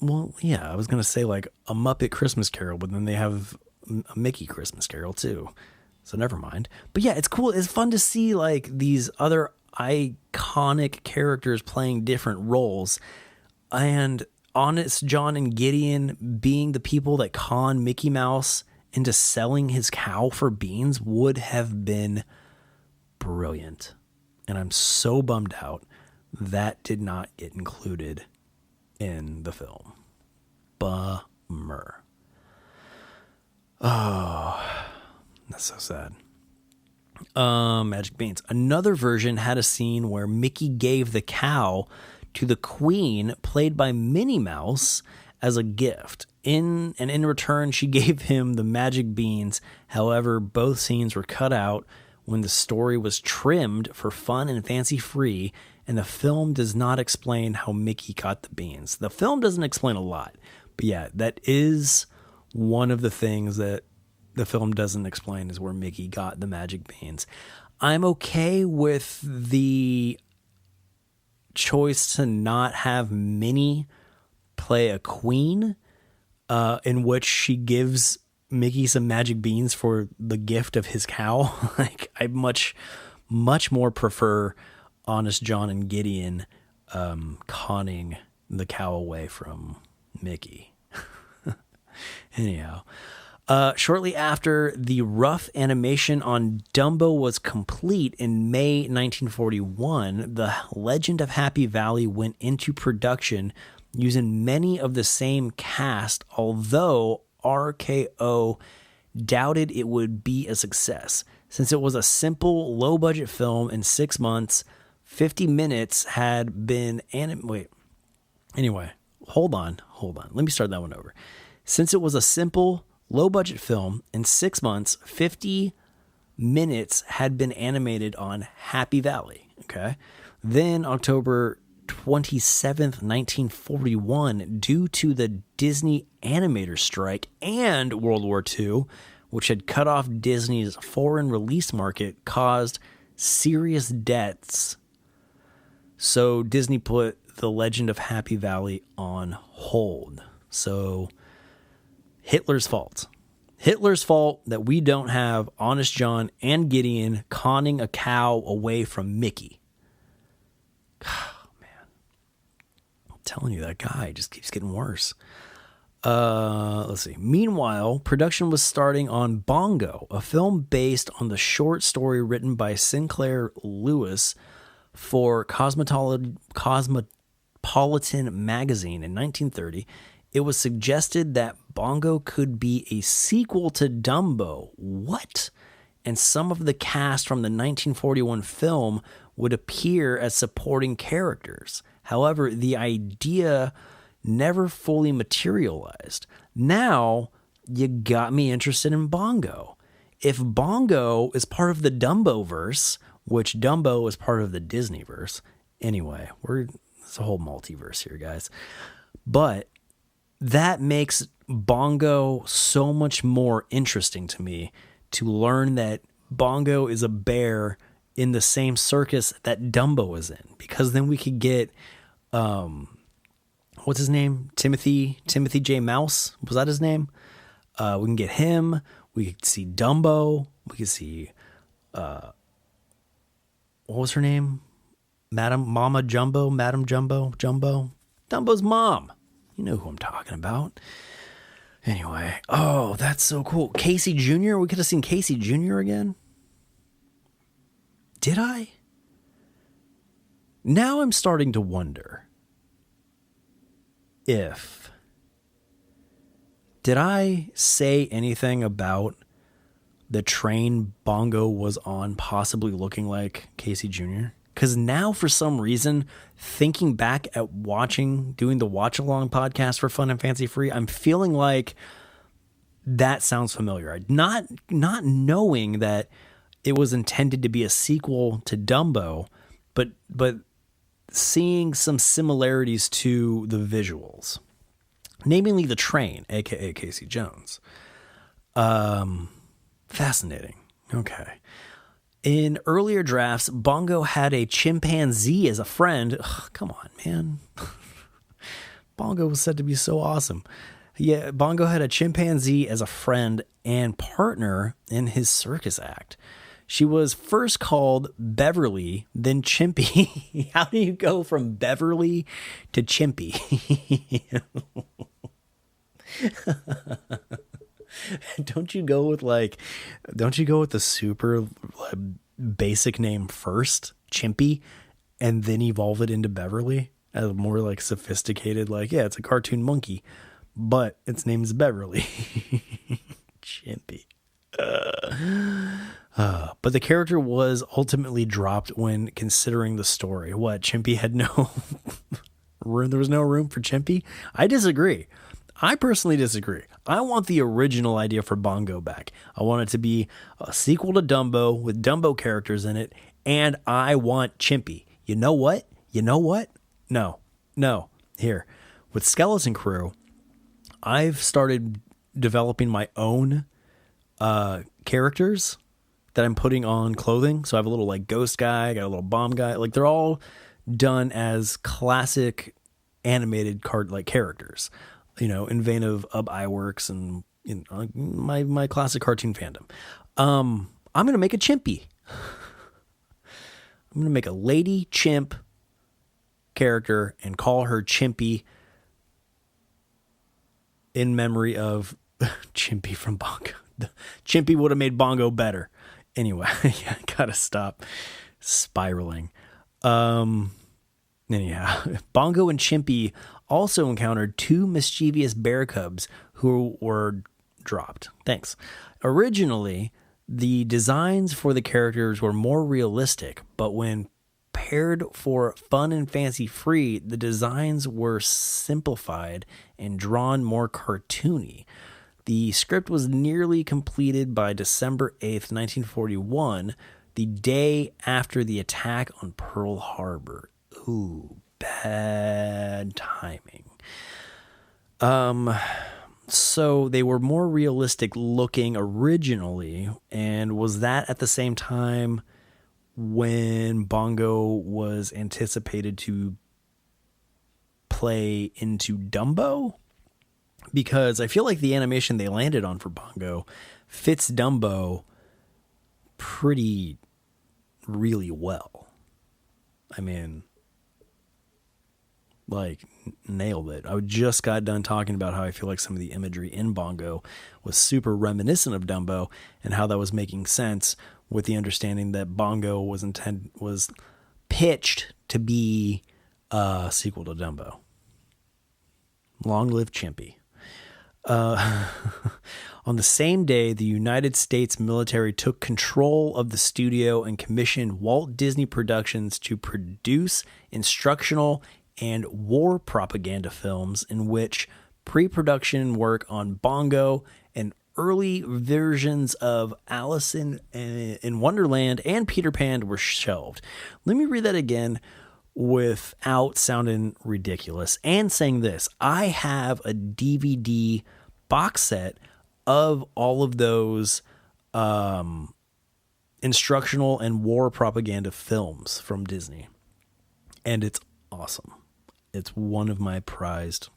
was going to say like a Muppet Christmas Carol, but then they have a Mickey Christmas Carol too. So never mind. But yeah, it's cool. It's fun to see like these other iconic characters playing different roles, and Honest John and Gideon being the people that con Mickey Mouse into selling his cow for beans would have been brilliant. And I'm so bummed out that did not get included in the film. Bummer. Oh, that's so sad. Magic Beans. Another version had a scene where Mickey gave the cow to the Queen, played by Minnie Mouse, as a gift. In return, she gave him the magic beans. However, both scenes were cut out when the story was trimmed for fun and fancy free, and the film does not explain how Mickey got the beans. The film doesn't explain a lot, but yeah, that is one of the things that the film doesn't explain, is where Mickey got the magic beans. I'm okay with the choice to not have Minnie play a queen, in which she gives Mickey some magic beans for the gift of his cow. Like, I much more prefer Honest John and Gideon conning the cow away from Mickey. Anyhow, shortly after the rough animation on Dumbo was complete in May 1941, The Legend of Happy Valley went into production using many of the same cast, although RKO doubted it would be a success. Since it was a simple, low-budget film in 6 months, 50 minutes had been Anyway, hold on. Let me start that one over. Since it was a simple, low-budget film, in 6 months, 50 minutes had been animated on Happy Valley. Okay. Then October 27th, 1941, due to the Disney animator strike and World War II, which had cut off Disney's foreign release market, caused serious debts. So Disney put The Legend of Happy Valley on hold. So Hitler's fault. Hitler's fault that we don't have Honest John and Gideon conning a cow away from Mickey. Oh, man. I'm telling you, that guy just keeps getting worse. Let's see. Meanwhile, production was starting on Bongo, a film based on the short story written by Sinclair Lewis for Cosmopolitan magazine in 1930. It was suggested that Bongo could be a sequel to Dumbo. What? And some of the cast from the 1941 film would appear as supporting characters. However, the idea never fully materialized. Now, you got me interested in Bongo. If Bongo is part of the Dumbo-verse, which Dumbo is part of the Disney-verse, anyway, it's a whole multiverse here, guys. But that makes Bongo so much more interesting to me, to learn that Bongo is a bear in the same circus that Dumbo is in, because then we could get, what's his name? Timothy J. Mouse. Was that his name? We can get him. We could see Dumbo. We could see, what was her name? Madam Jumbo. Dumbo's mom. You know who I'm talking about. Anyway, oh, that's so cool. Casey Jr., we could have seen Casey Jr. again. Did I? Now I'm starting to wonder did I say anything about the train Bongo was on possibly looking like Casey Jr.? Because now, for some reason, thinking back at doing the watch-along podcast for Fun and Fancy Free, I'm feeling like that sounds familiar. Not knowing that it was intended to be a sequel to Dumbo, but seeing some similarities to the visuals, namely the train, aka Casey Jones. Fascinating. Okay. In earlier drafts, Bongo had a chimpanzee as a friend. Ugh, come on, man. Bongo was said to be so awesome. Yeah, Bongo had a chimpanzee as a friend and partner in his circus act. She was first called Beverly, then Chimpy. How do you go from Beverly to Chimpy? Don't you go with the super basic name first, Chimpy, and then evolve it into Beverly as a more like sophisticated, it's a cartoon monkey, but its name is Beverly. Chimpy. But the character was ultimately dropped when considering the story. What, Chimpy had no room? There was no room for Chimpy? I disagree. I personally disagree. I want the original idea for Bongo back. I want it to be a sequel to Dumbo with Dumbo characters in it, and I want Chimpy. You know what? No. Here, with Skeleton Crew, I've started developing my own characters that I'm putting on clothing. So I have a little ghost guy, I got a little bomb guy. They're all done as classic animated characters, in vein of Iwerks and my classic cartoon fandom. I'm going to make a Chimpy. I'm going to make a lady chimp character and call her Chimpy in memory of Chimpy from Bongo. Chimpy would have made Bongo better. Anyway, I gotta stop spiraling. Anyhow, Bongo and Chimpy also encountered two mischievous bear cubs who were dropped. Thanks. Originally, the designs for the characters were more realistic, but when paired for Fun and Fancy Free, the designs were simplified and drawn more cartoony. The script was nearly completed by December 8th, 1941, the day after the attack on Pearl Harbor. Ooh, bad timing. So they were more realistic looking originally, and was that at the same time when Bongo was anticipated to play into Dumbo, because I feel like the animation they landed on for Bongo fits Dumbo pretty really well. I mean, like, nailed it. I just got done talking about how I feel like some of the imagery in Bongo was super reminiscent of Dumbo, and how that was making sense with the understanding that Bongo was pitched to be a sequel to Dumbo. Long live Chimpy. On the same day, the United States military took control of the studio and commissioned Walt Disney Productions to produce instructional and war propaganda films in which pre-production work on Bongo and early versions of Alice in Wonderland and Peter Pan were shelved. Let me read that again without sounding ridiculous and saying this. I have a DVD box set of all of those instructional and war propaganda films from Disney, and it's awesome. It's one of my prized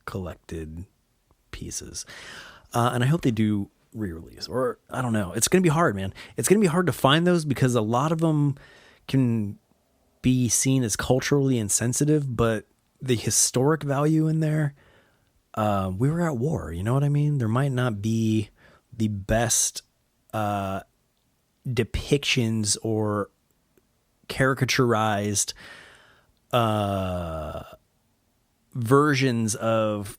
collected pieces. And I hope they do re-release, or I don't know. It's going to be hard, man. It's going to be hard to find those because a lot of them can be seen as culturally insensitive, but the historic value in there, we were at war. You know what I mean? There might not be the best depictions or caricaturized versions of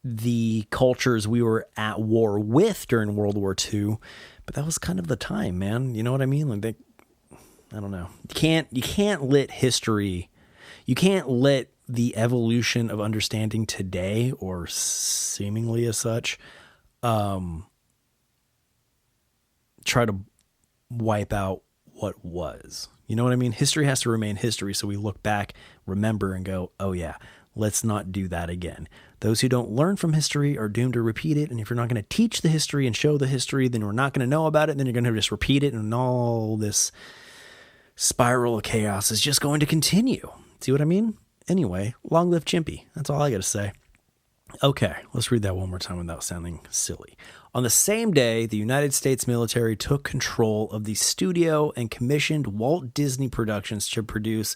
the cultures we were at war with during World War II, but that was kind of the time, man. You know what I mean? Like, I don't know. You can't let history, you can't let the evolution of understanding today, or seemingly as such, try to wipe out what was. You know what I mean? History has to remain history, so we look back, remember, and go, oh yeah, let's not do that again. Those who don't learn from history are doomed to repeat it, and if you're not going to teach the history and show the history, then we're not going to know about it, and then you're going to just repeat it, and all this spiral of chaos is just going to continue. See what I mean? Anyway, long live Chimpy. That's all I got to say. Okay, let's read that one more time without sounding silly. On the same day, the United States military took control of the studio and commissioned Walt Disney Productions to produce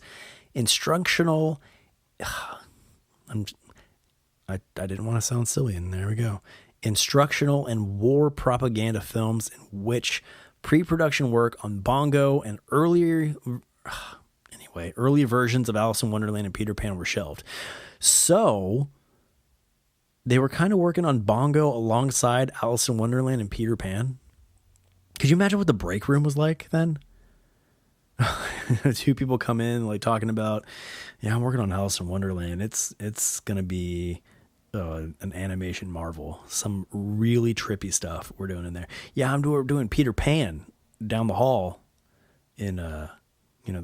instructional... I didn't want to sound silly, and there we go. Instructional and war propaganda films in which pre-production work on Bongo and early versions of Alice in Wonderland and Peter Pan were shelved. So they were kind of working on Bongo alongside Alice in Wonderland and Peter Pan. Could you imagine what the break room was like then? Two people come in like talking about, yeah, I'm working on Alice in Wonderland. It's gonna be an animation marvel. Some really trippy stuff we're doing in there. Yeah, we're doing Peter Pan down the hall in the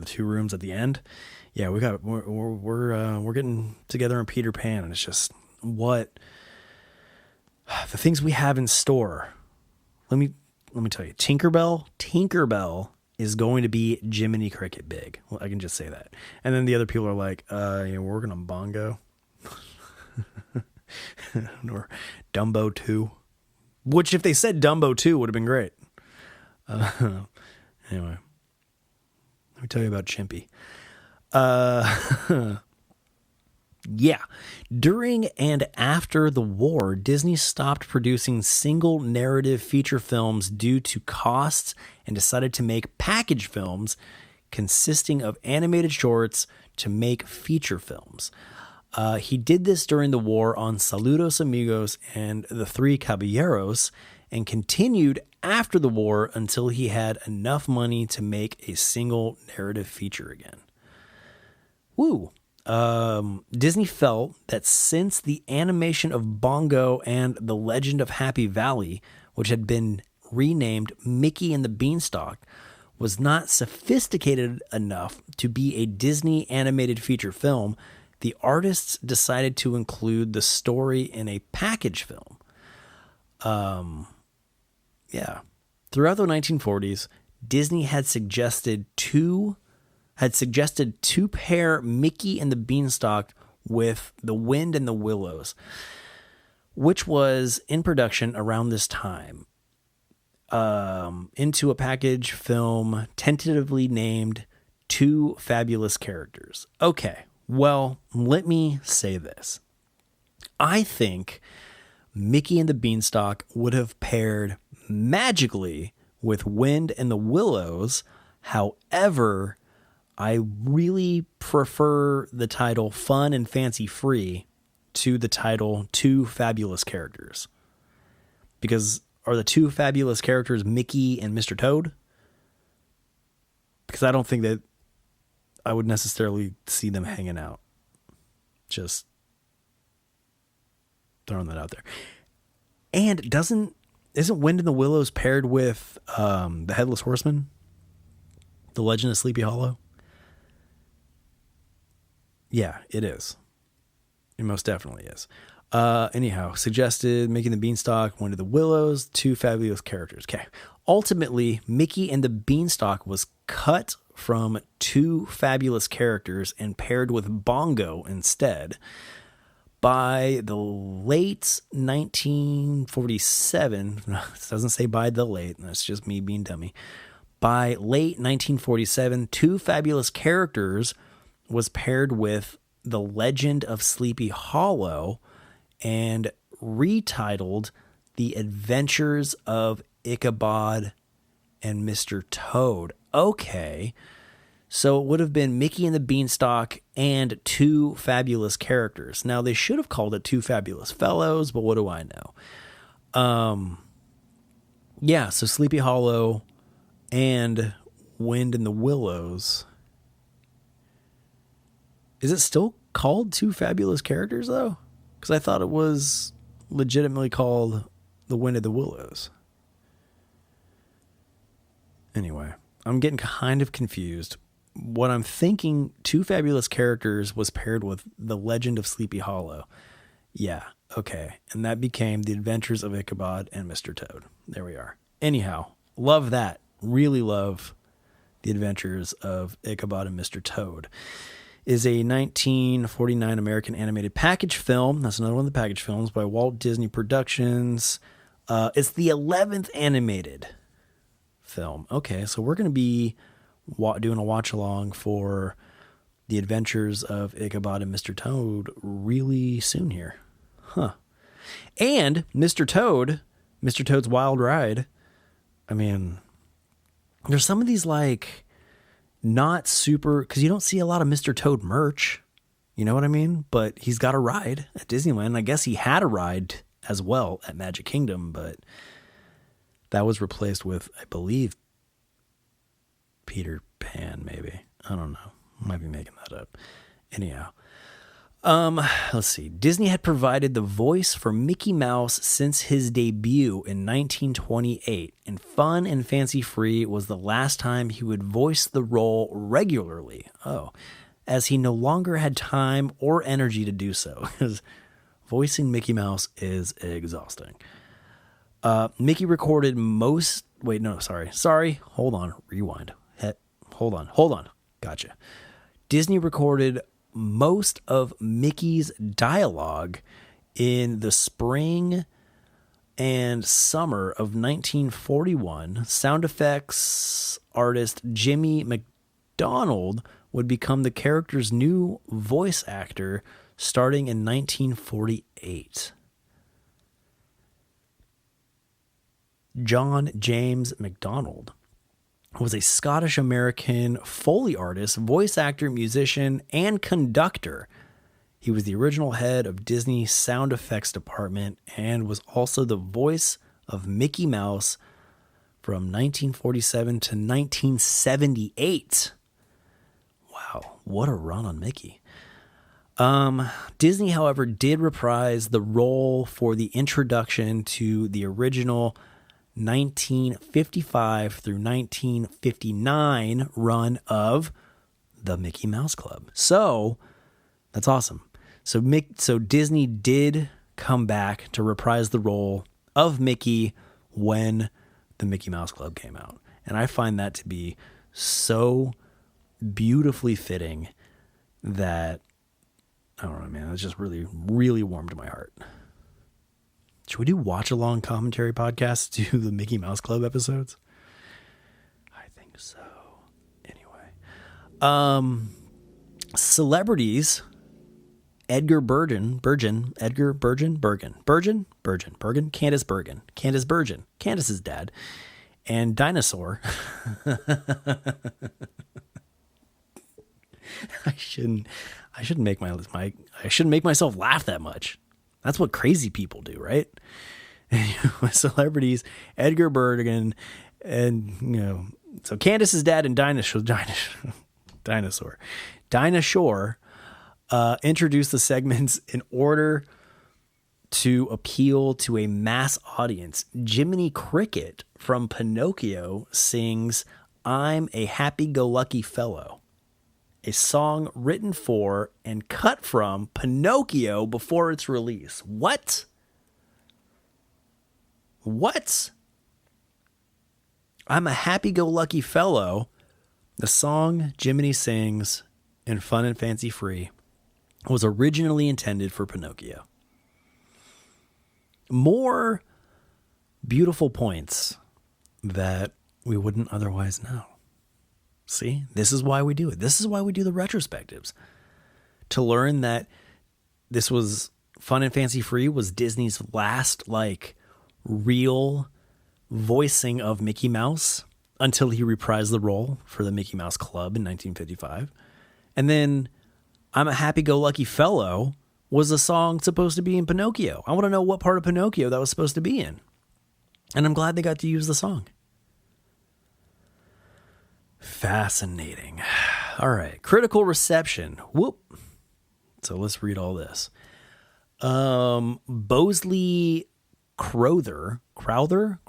two rooms at the end. Yeah, we're getting together on Peter Pan, and it's just what the things we have in store. Let me tell you, Tinkerbell is going to be Jiminy Cricket big. Well, I can just say that. And then the other people are like, we're working on Bongo. Or Dumbo 2. Which, if they said Dumbo 2, would have been great. Anyway, let me tell you about Chimpy. Yeah. During and after the war, Disney stopped producing single narrative feature films due to costs and decided to make package films consisting of animated shorts to make feature films. He did this during the war on Saludos Amigos and The Three Caballeros, and continued after the war until he had enough money to make a single narrative feature again. Woo! Disney felt that since the animation of Bongo and The Legend of Happy Valley, which had been renamed Mickey and the Beanstalk, was not sophisticated enough to be a Disney animated feature film, the artists decided to include the story in a package film. Throughout the 1940s, Disney had suggested to pair Mickey and the Beanstalk with The Wind and the Willows, which was in production around this time, into a package film tentatively named Two Fabulous Characters. Okay, well, let me say this. I think Mickey and the Beanstalk would have paired magically with Wind and the Willows. However, I really prefer the title Fun and Fancy Free to the title Two Fabulous Characters. Because are the two fabulous characters Mickey and Mr. Toad? Because I don't think that I would necessarily see them hanging out. Just throwing that out there. And isn't Wind in the Willows paired with the Headless Horseman? The Legend of Sleepy Hollow? Yeah, it is. It most definitely is. Anyhow, suggested Mickey and the Beanstalk, Wind of the Willows, two fabulous characters. Okay. Ultimately, Mickey and the Beanstalk was cut from Two Fabulous Characters and paired with Bongo instead. By the late 1947, it doesn't say by the late, that's just me being dummy. By late 1947, Two Fabulous Characters was paired with The Legend of Sleepy Hollow and retitled The Adventures of Ichabod and Mr. Toad. Okay, so it would have been Mickey and the Beanstalk and Two Fabulous Characters. Now, they should have called it Two Fabulous Fellows, but what do I know? Yeah, so Sleepy Hollow and Wind in the Willows. Is it still called Two Fabulous Characters, though? Because I thought it was legitimately called The Wind of the Willows. Anyway, I'm getting kind of confused. What I'm thinking, Two Fabulous Characters was paired with The Legend of Sleepy Hollow. Yeah, okay. And that became The Adventures of Ichabod and Mr. Toad. There we are. Anyhow, love that. Really love The Adventures of Ichabod and Mr. Toad. Is a 1949 American animated package film. That's another one of the package films by Walt Disney Productions. It's the 11th animated film. Okay, so we're going to be doing a watch along for The Adventures of Ichabod and Mr. Toad really soon here. Huh. And Mr. Toad's Wild Ride. I mean, there's some of these like not super, because you don't see a lot of Mr. Toad merch. You know what I mean? But he's got a ride at Disneyland. I guess he had a ride as well at Magic Kingdom, but that was replaced with, I believe, Peter Pan, maybe. I don't know. Might be making that up. Anyhow. Let's see. Disney had provided the voice for Mickey Mouse since his debut in 1928, and Fun and Fancy Free was the last time he would voice the role regularly. Oh, as he no longer had time or energy to do so, because voicing Mickey Mouse is exhausting. Mickey recorded most... Wait, no, sorry. Hold on. Rewind. Hold on. Gotcha. Disney recorded most of Mickey's dialogue in the spring and summer of 1941. Sound effects artist Jimmy McDonald would become the character's new voice actor starting in 1948. John James MacDonald was a Scottish-American Foley artist, voice actor, musician, and conductor. He was the original head of Disney's sound effects department and was also the voice of Mickey Mouse from 1947 to 1978. Wow, what a run on Mickey. Disney, however, did reprise the role for the introduction to the original 1955 through 1959 run of the Mickey Mouse Club. So that's awesome. So Disney did come back to reprise the role of Mickey when the Mickey Mouse Club came out. And I find that to be so beautifully fitting that, I don't know, man, it's just really, really warmed my heart. Should we do watch-along commentary podcasts to the Mickey Mouse Club episodes? I think so. Anyway. Celebrities... Candace Bergen, Candace's dad, and Dinosaur. I shouldn't make I shouldn't make myself laugh that much. That's what crazy people do, right? Celebrities, Edgar Bergen, and so Candace's dad and Dinosaur introduce the segments in order to appeal to a mass audience. Jiminy Cricket from Pinocchio sings "I'm a Happy-Go-Lucky Fellow," a song written for and cut from Pinocchio before its release. What? "I'm a Happy-Go-Lucky Fellow," the song Jiminy sings in Fun and Fancy Free, was originally intended for Pinocchio. More beautiful points that we wouldn't otherwise know. See, this is why we do it. This is why we do the retrospectives. To learn that this was Fun and Fancy Free was Disney's last, real voicing of Mickey Mouse until he reprised the role for the Mickey Mouse Club in 1955. And then "I'm a Happy-Go-Lucky Fellow" was a song supposed to be in Pinocchio. I want to know what part of Pinocchio that was supposed to be in. And I'm glad they got to use the song. Fascinating. All right. Critical reception. Whoop. So let's read all this. Bosley Crowther. Crowther.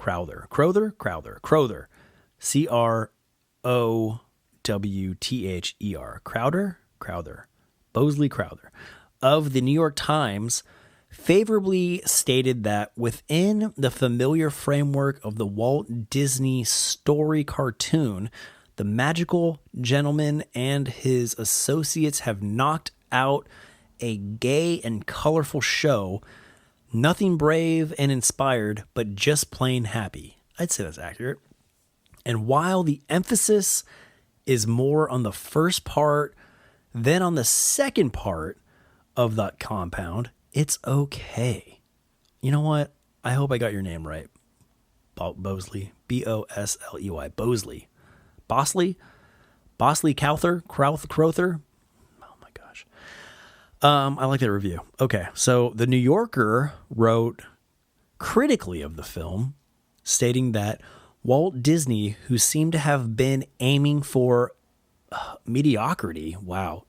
Bosley Crowther of the New York Times favorably stated that within the familiar framework of the Walt Disney story cartoon, the magical gentleman and his associates have knocked out a gay and colorful show, nothing brave and inspired, but just plain happy. I'd say that's accurate. And while the emphasis is more on the first part than on the second part of that compound, it's okay. You know what? I hope I got your name right. Bosley. Bosley. Bosley Crowther. Oh my gosh. I like that review. Okay. So the New Yorker wrote critically of the film, stating that Walt Disney, who seemed to have been aiming for mediocrity,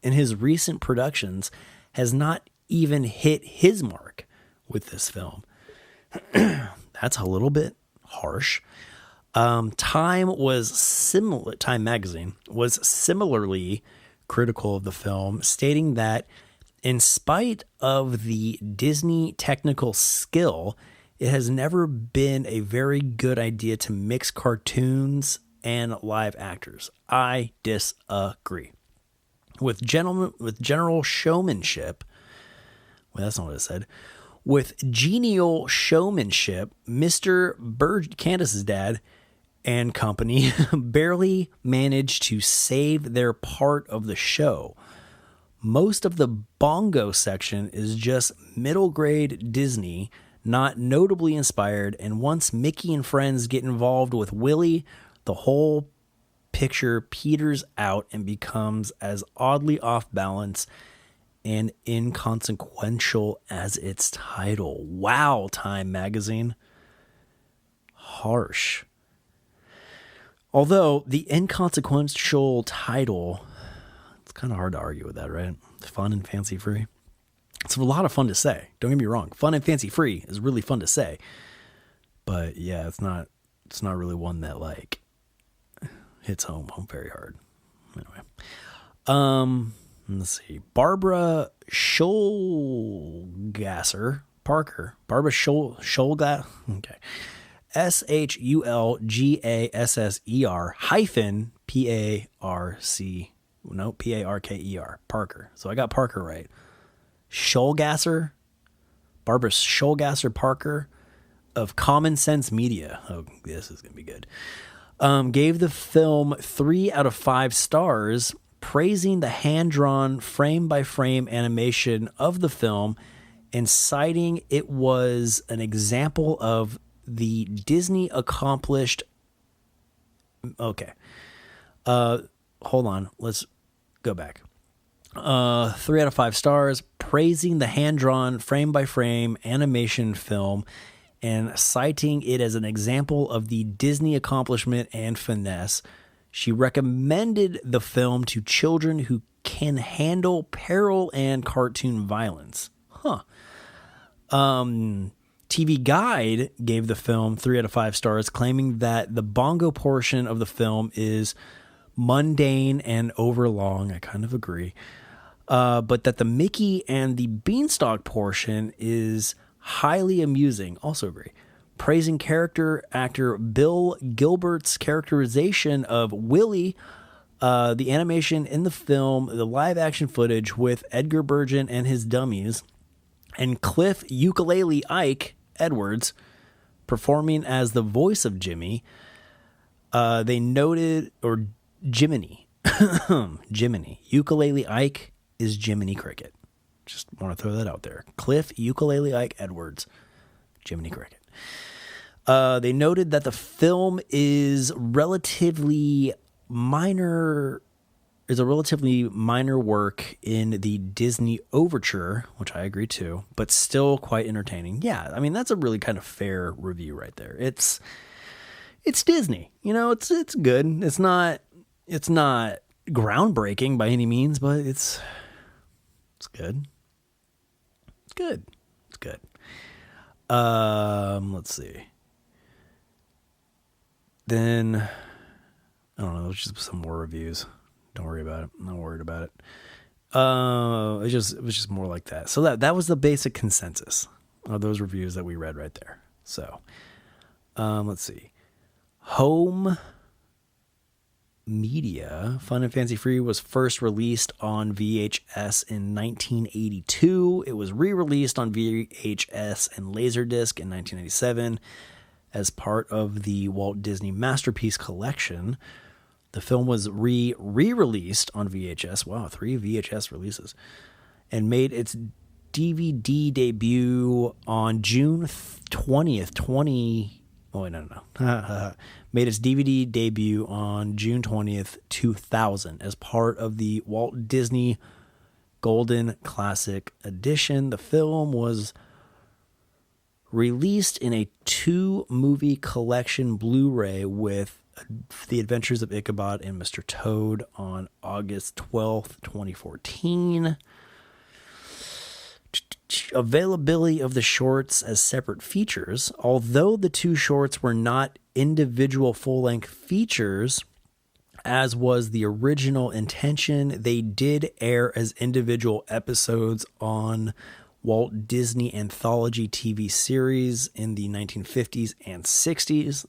in his recent productions, has not even hit his mark with this film. That's a little bit harsh. Time magazine was similarly critical of the film, stating that in spite of the Disney technical skill, it has never been a very good idea to mix cartoons and live actors. I disagree. With general showmanship, that's not what it said. With genial showmanship, Mr. Candace's dad and company barely managed to save their part of the show. Most of the bongo section is just middle grade Disney, not notably inspired, and once Mickey and friends get involved with Willie, the whole picture peters out and becomes as oddly off balance and inconsequential as its title. Wow, Time magazine. Harsh. Although the inconsequential title, it's kind of hard to argue with that, right? Fun and Fancy Free. It's a lot of fun to say. Don't get me wrong. Fun and Fancy Free is really fun to say. But yeah, it's not really one that hits home very hard. Anyway. Let's see. Barbara Scholgasser Parker. Okay. SHULGASSER hyphen PARKER. Parker. So I got Parker right. Schulgasser, Barbara Schulgasser Parker of Common Sense Media. Oh, this is going to be good. Gave the film 3 out of 5 stars, praising the hand-drawn frame-by-frame animation of the film and citing it was an example of the Disney accomplished... Okay. Hold on. Let's go back. 3 out of 5 stars, praising the hand-drawn frame-by-frame animation film and citing it as an example of the Disney accomplishment and finesse. She recommended the film to children who can handle peril and cartoon violence. TV Guide gave the film 3 out of 5 stars, claiming that the bongo portion of the film is mundane and overlong. I kind of agree. But that the Mickey and the Beanstalk portion is highly amusing. Also agree. Praising character actor Bill Gilbert's characterization of Willie, the animation in the film, the live action footage with Edgar Bergen and his dummies, and Cliff Ukulele Ike Edwards performing as the voice of Jimmy. They noted, or Jiminy, Jiminy. Ukulele Ike is Jiminy Cricket. Just want to throw that out there. Cliff Ukulele Ike Edwards, Jiminy Cricket. They noted that the film is a relatively minor work in the Disney overture, which I agree to, but still quite entertaining. Yeah, I mean, that's a really kind of fair review right there. It's Disney, it's good. It's not groundbreaking by any means, but it's good. It's good. Let's see. Then I don't know, just some more reviews. Don't worry about it. I'm not worried about it. It was just more like that. So that was the basic consensus of those reviews that we read right there. So, let's see. Home Media, Fun and Fancy Free, was first released on VHS in 1982. It was re-released on VHS and Laserdisc in 1997 as part of the Walt Disney Masterpiece Collection. The film was re-released on VHS. Wow, 3 VHS releases. And made its DVD debut on June 20th, made its DVD debut on June 20th, 2000 as part of the Walt Disney Golden Classic Edition. The film was released in a 2-movie collection Blu-ray with The Adventures of Ichabod and Mr. Toad on August 12th, 2014. Availability of the shorts as separate features. Although the 2 shorts were not individual full-length features, as was the original intention, they did air as individual episodes on Walt Disney Anthology TV series in the 1950s and 60s.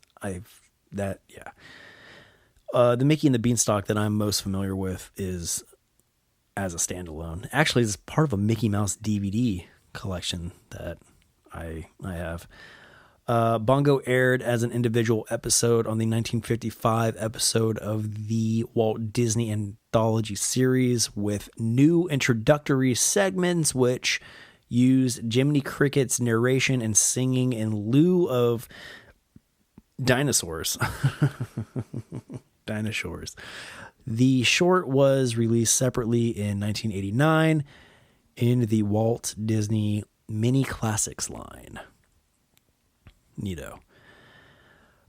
The Mickey and the Beanstalk that I'm most familiar with is as a standalone. Actually, it's part of a Mickey Mouse DVD collection that I have. Bongo aired as an individual episode on the 1955 episode of the Walt Disney Anthology series with new introductory segments which used Jiminy Cricket's narration and singing in lieu of dinosaurs. Dinosaurs. The short was released separately in 1989 in the Walt Disney Mini Classics line. Neato.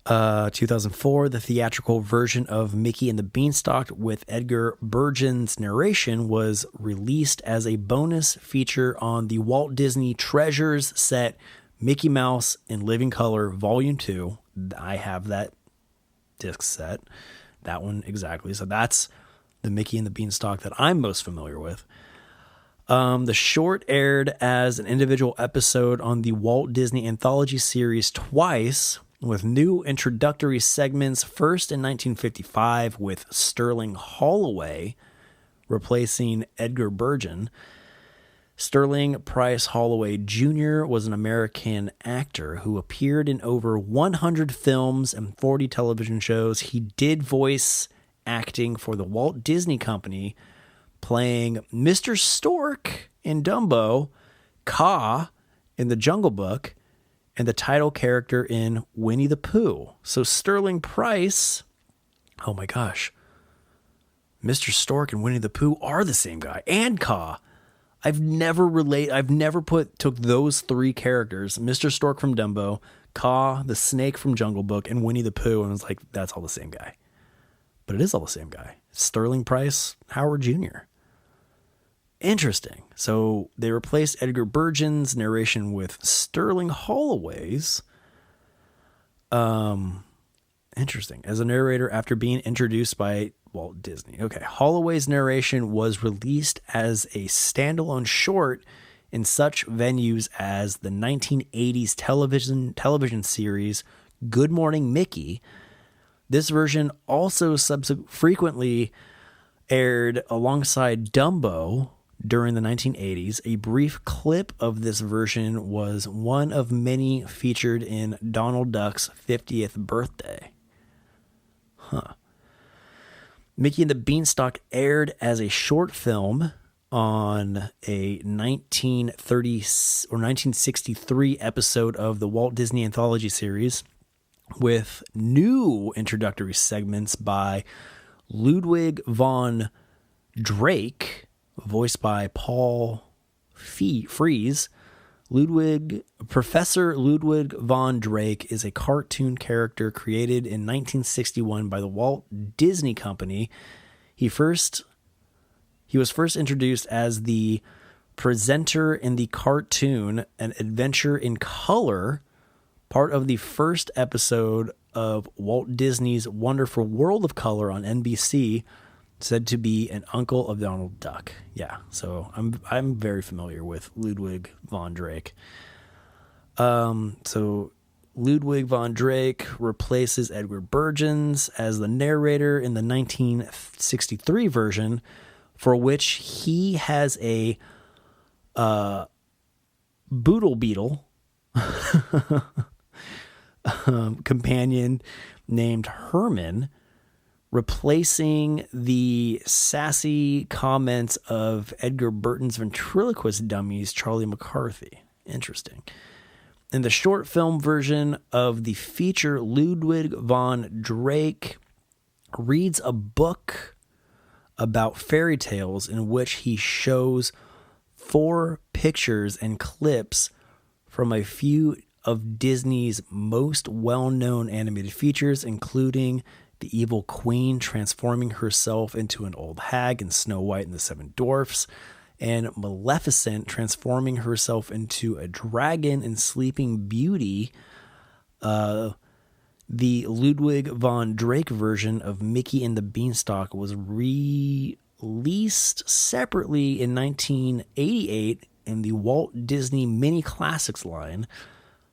2004, the theatrical version of Mickey and the Beanstalk with Edgar Bergen's narration was released as a bonus feature on the Walt Disney Treasures set Mickey Mouse in Living Color Volume 2. I have that disc set. That one exactly. So that's the Mickey and the Beanstalk that I'm most familiar with. The short aired as an individual episode on the Walt Disney Anthology series twice with new introductory segments, first in 1955 with Sterling Holloway replacing Edgar Bergen. Sterling Price Holloway Jr. was an American actor who appeared in over 100 films and 40 television shows. He did voice acting for the Walt Disney Company, playing Mr. Stork in Dumbo, Kaa in The Jungle Book, and the title character in Winnie the Pooh. So Sterling Price, oh my gosh, Mr. Stork and Winnie the Pooh are the same guy, and Kaa. I've never took those three characters, Mr. Stork from Dumbo, Kaa, the snake from Jungle Book, and Winnie the Pooh, and was like, that's all the same guy. But it is all the same guy. Sterling Price Howard Jr. Interesting. So they replaced Edgar Bergen's narration with Sterling Holloway's. Interesting. As a narrator after being introduced by Walt Disney. Okay. Holloway's narration was released as a standalone short in such venues as the 1980s television series Good Morning Mickey. This version also frequently aired alongside Dumbo during the 1980s. A brief clip of this version was one of many featured in Donald Duck's 50th birthday. Mickey and the Beanstalk aired as a short film on a 1930 or 1963 episode of the Walt Disney Anthology series, with new introductory segments by Ludwig von Drake, voiced by Paul Frees. Professor Ludwig von Drake is a cartoon character created in 1961 by the Walt Disney Company. He was first introduced as the presenter in the cartoon An Adventure in Color, part of the first episode of Walt Disney's Wonderful World of Color on NBC, said to be an uncle of Donald Duck. Yeah, so I'm very familiar with Ludwig von Drake. So Ludwig von Drake replaces Edgar Bergens as the narrator in the 1963 version, for which he has a boodle beetle companion named Herman, replacing the sassy comments of Edgar Burton's ventriloquist dummies, Charlie McCarthy. Interesting. In the short film version of the feature, Ludwig von Drake reads a book about fairy tales in which he shows 4 pictures and clips from a few of Disney's most well-known animated features, including the evil queen transforming herself into an old hag in Snow White and the Seven Dwarfs, and Maleficent transforming herself into a dragon in Sleeping Beauty. The Ludwig von Drake version of Mickey and the Beanstalk was released separately in 1988 in the Walt Disney Mini Classics line.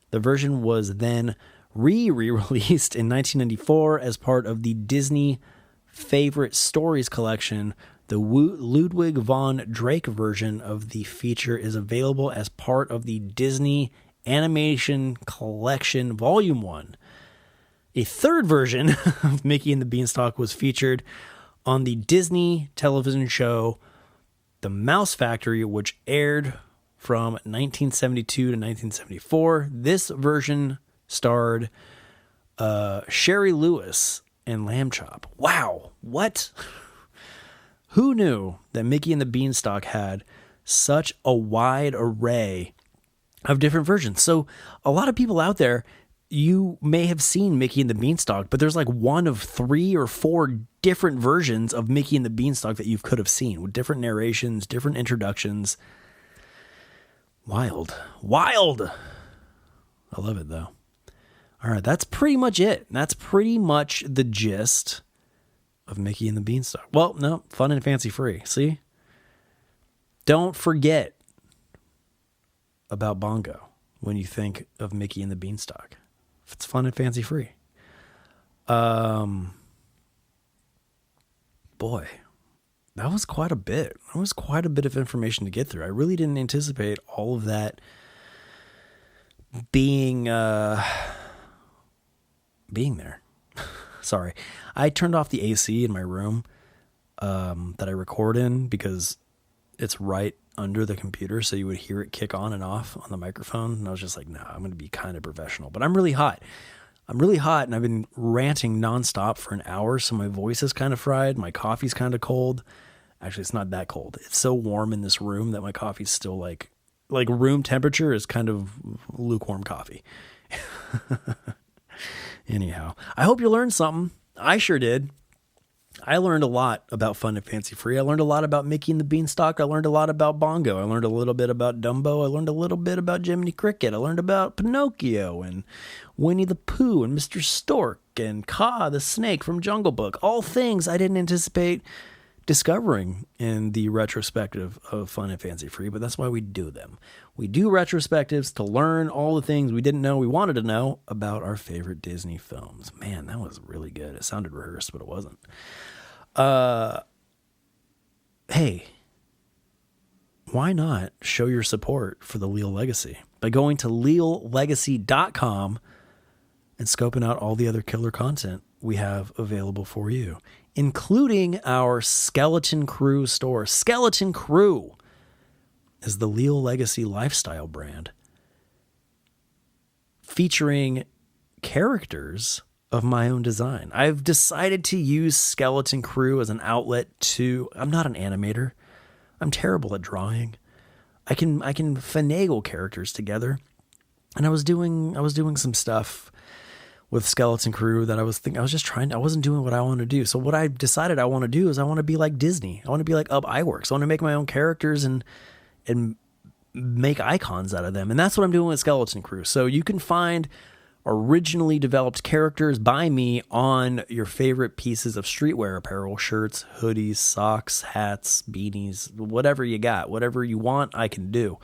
The version was then re-released in 1994 as part of the Disney Favorite Stories collection. The Ludwig von Drake version of the feature is available as part of the Disney Animation Collection Volume 1. A third version of Mickey and the Beanstalk was featured on the Disney television show The Mouse Factory, which aired from 1972 to 1974. This version starred Sherry Lewis and Lamb Chop. Wow, what? Who knew that Mickey and the Beanstalk had such a wide array of different versions? So a lot of people out there, you may have seen Mickey and the Beanstalk, but there's like one of 3 or 4 different versions of Mickey and the Beanstalk that you could have seen, with different narrations, different introductions. Wild. I love it, though. All right, that's pretty much it. That's pretty much the gist of Mickey and the Beanstalk. Well, no, fun and fancy free. See? Don't forget about Bongo when you think of Mickey and the Beanstalk. if it's fun and fancy free. Boy, that was quite a bit. That was quite a bit of information to get through. I really didn't anticipate all of that being there. Sorry. I turned off the AC in my room that I record in because it's right under the computer, so you would hear it kick on and off on the microphone. And I was just like, nah, I'm going to be kind of professional. But I'm really hot. And I've been ranting nonstop for an hour, so my voice is kind of fried. My coffee's kind of cold. Actually, it's not that cold. It's so warm in this room that my coffee's still like room temperature is kind of lukewarm coffee. Anyhow, I hope you learned something. I sure did. I learned a lot about Fun and Fancy Free. I learned a lot about Mickey and the Beanstalk. I learned a lot about Bongo. I learned a little bit about Dumbo. I learned a little bit about Jiminy Cricket. I learned about Pinocchio and Winnie the Pooh and Mr. Stork and Kaa the Snake from Jungle Book. All things I didn't anticipate discovering in the retrospective of Fun and Fancy Free, but that's why we do them. We do retrospectives to learn all the things we didn't know we wanted to know about our favorite Disney films. Man, that was really good. It sounded rehearsed, but it wasn't. Hey, why not show your support for the Leal Legacy by going to leallegacy.com and scoping out all the other killer content we have available for you, including our Skeleton Crew store. Skeleton Crew is the Leal Legacy lifestyle brand featuring characters of my own design. I've decided to use Skeleton Crew as an outlet I'm not an animator. I'm terrible at drawing. I can finagle characters together. And I was doing some stuff with Skeleton Crew that I wasn't doing what I want to do. So what I decided I want to do is I want to be like Disney. I want to be like Iwerks. I want to make my own characters and make icons out of them. And that's what I'm doing with Skeleton Crew. So you can find originally developed characters by me on your favorite pieces of streetwear apparel, shirts, hoodies, socks, hats, beanies, whatever you got, whatever you want, I can do.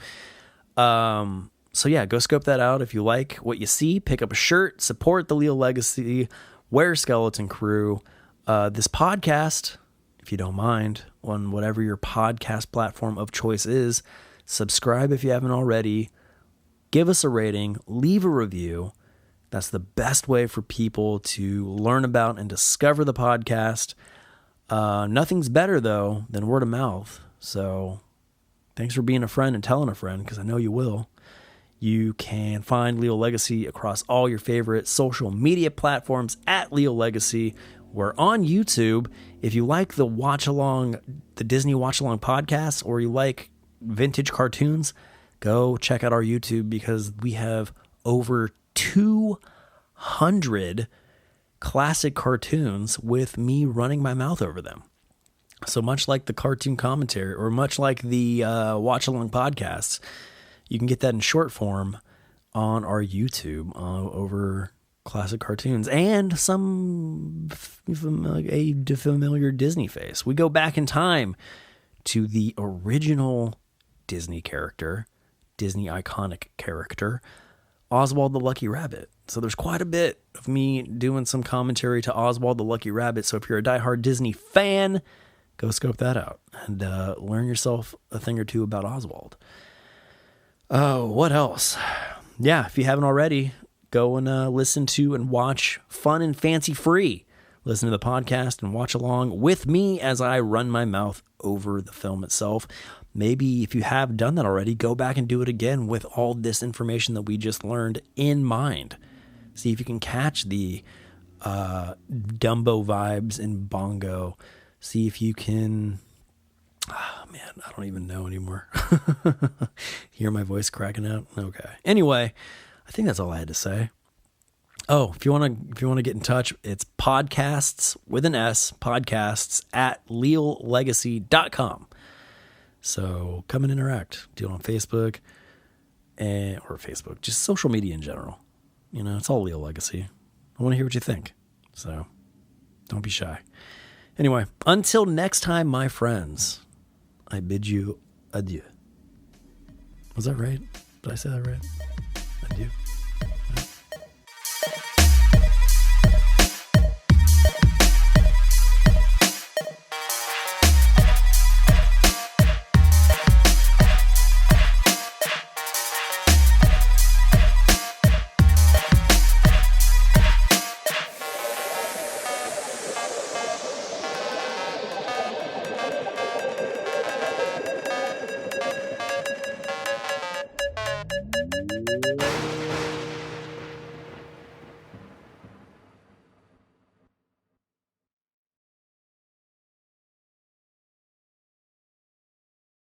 So yeah, go scope that out. If you like what you see, pick up a shirt, support the Leal Legacy, wear Skeleton Crew. This podcast, if you don't mind, on whatever your podcast platform of choice is, subscribe if you haven't already, give us a rating, leave a review. That's the best way for people to learn about and discover the podcast. Nothing's better, though, than word of mouth. So thanks for being a friend and telling a friend, because I know you will. You can find Leal Legacy across all your favorite social media platforms at Leal Legacy. We're on YouTube. If you like the Disney Watch-Along podcast, or you like vintage cartoons, go check out our YouTube, because we have over 200 classic cartoons with me running my mouth over them. So much like the cartoon commentary, or much like the watch-along podcasts, you can get that in short form on our YouTube over classic cartoons and some familiar Disney face. We go back in time to the original Disney character, Disney iconic character, Oswald the Lucky Rabbit. So there's quite a bit of me doing some commentary to Oswald the Lucky Rabbit. So if you're a diehard Disney fan, go scope that out and learn yourself a thing or two about Oswald. Oh, what else? Yeah, if you haven't already, go and listen to and watch Fun and Fancy Free. Listen to the podcast and watch along with me as I run my mouth over the film itself. Maybe if you have done that already, go back and do it again with all this information that we just learned in mind. See if you can catch the Dumbo vibes in Bongo. See if you can... Oh, man, I don't even know anymore. Hear my voice cracking out? Okay. Anyway, I think that's all I had to say. Oh, if you want to get in touch, it's podcasts with an S, podcasts at leallegacy.com. So come and interact. Do it on Facebook or Facebook, just social media in general. You know, it's all Leal Legacy. I want to hear what you think. So don't be shy. Anyway, until next time, my friends, I bid you adieu. Was that right? Did I say that right?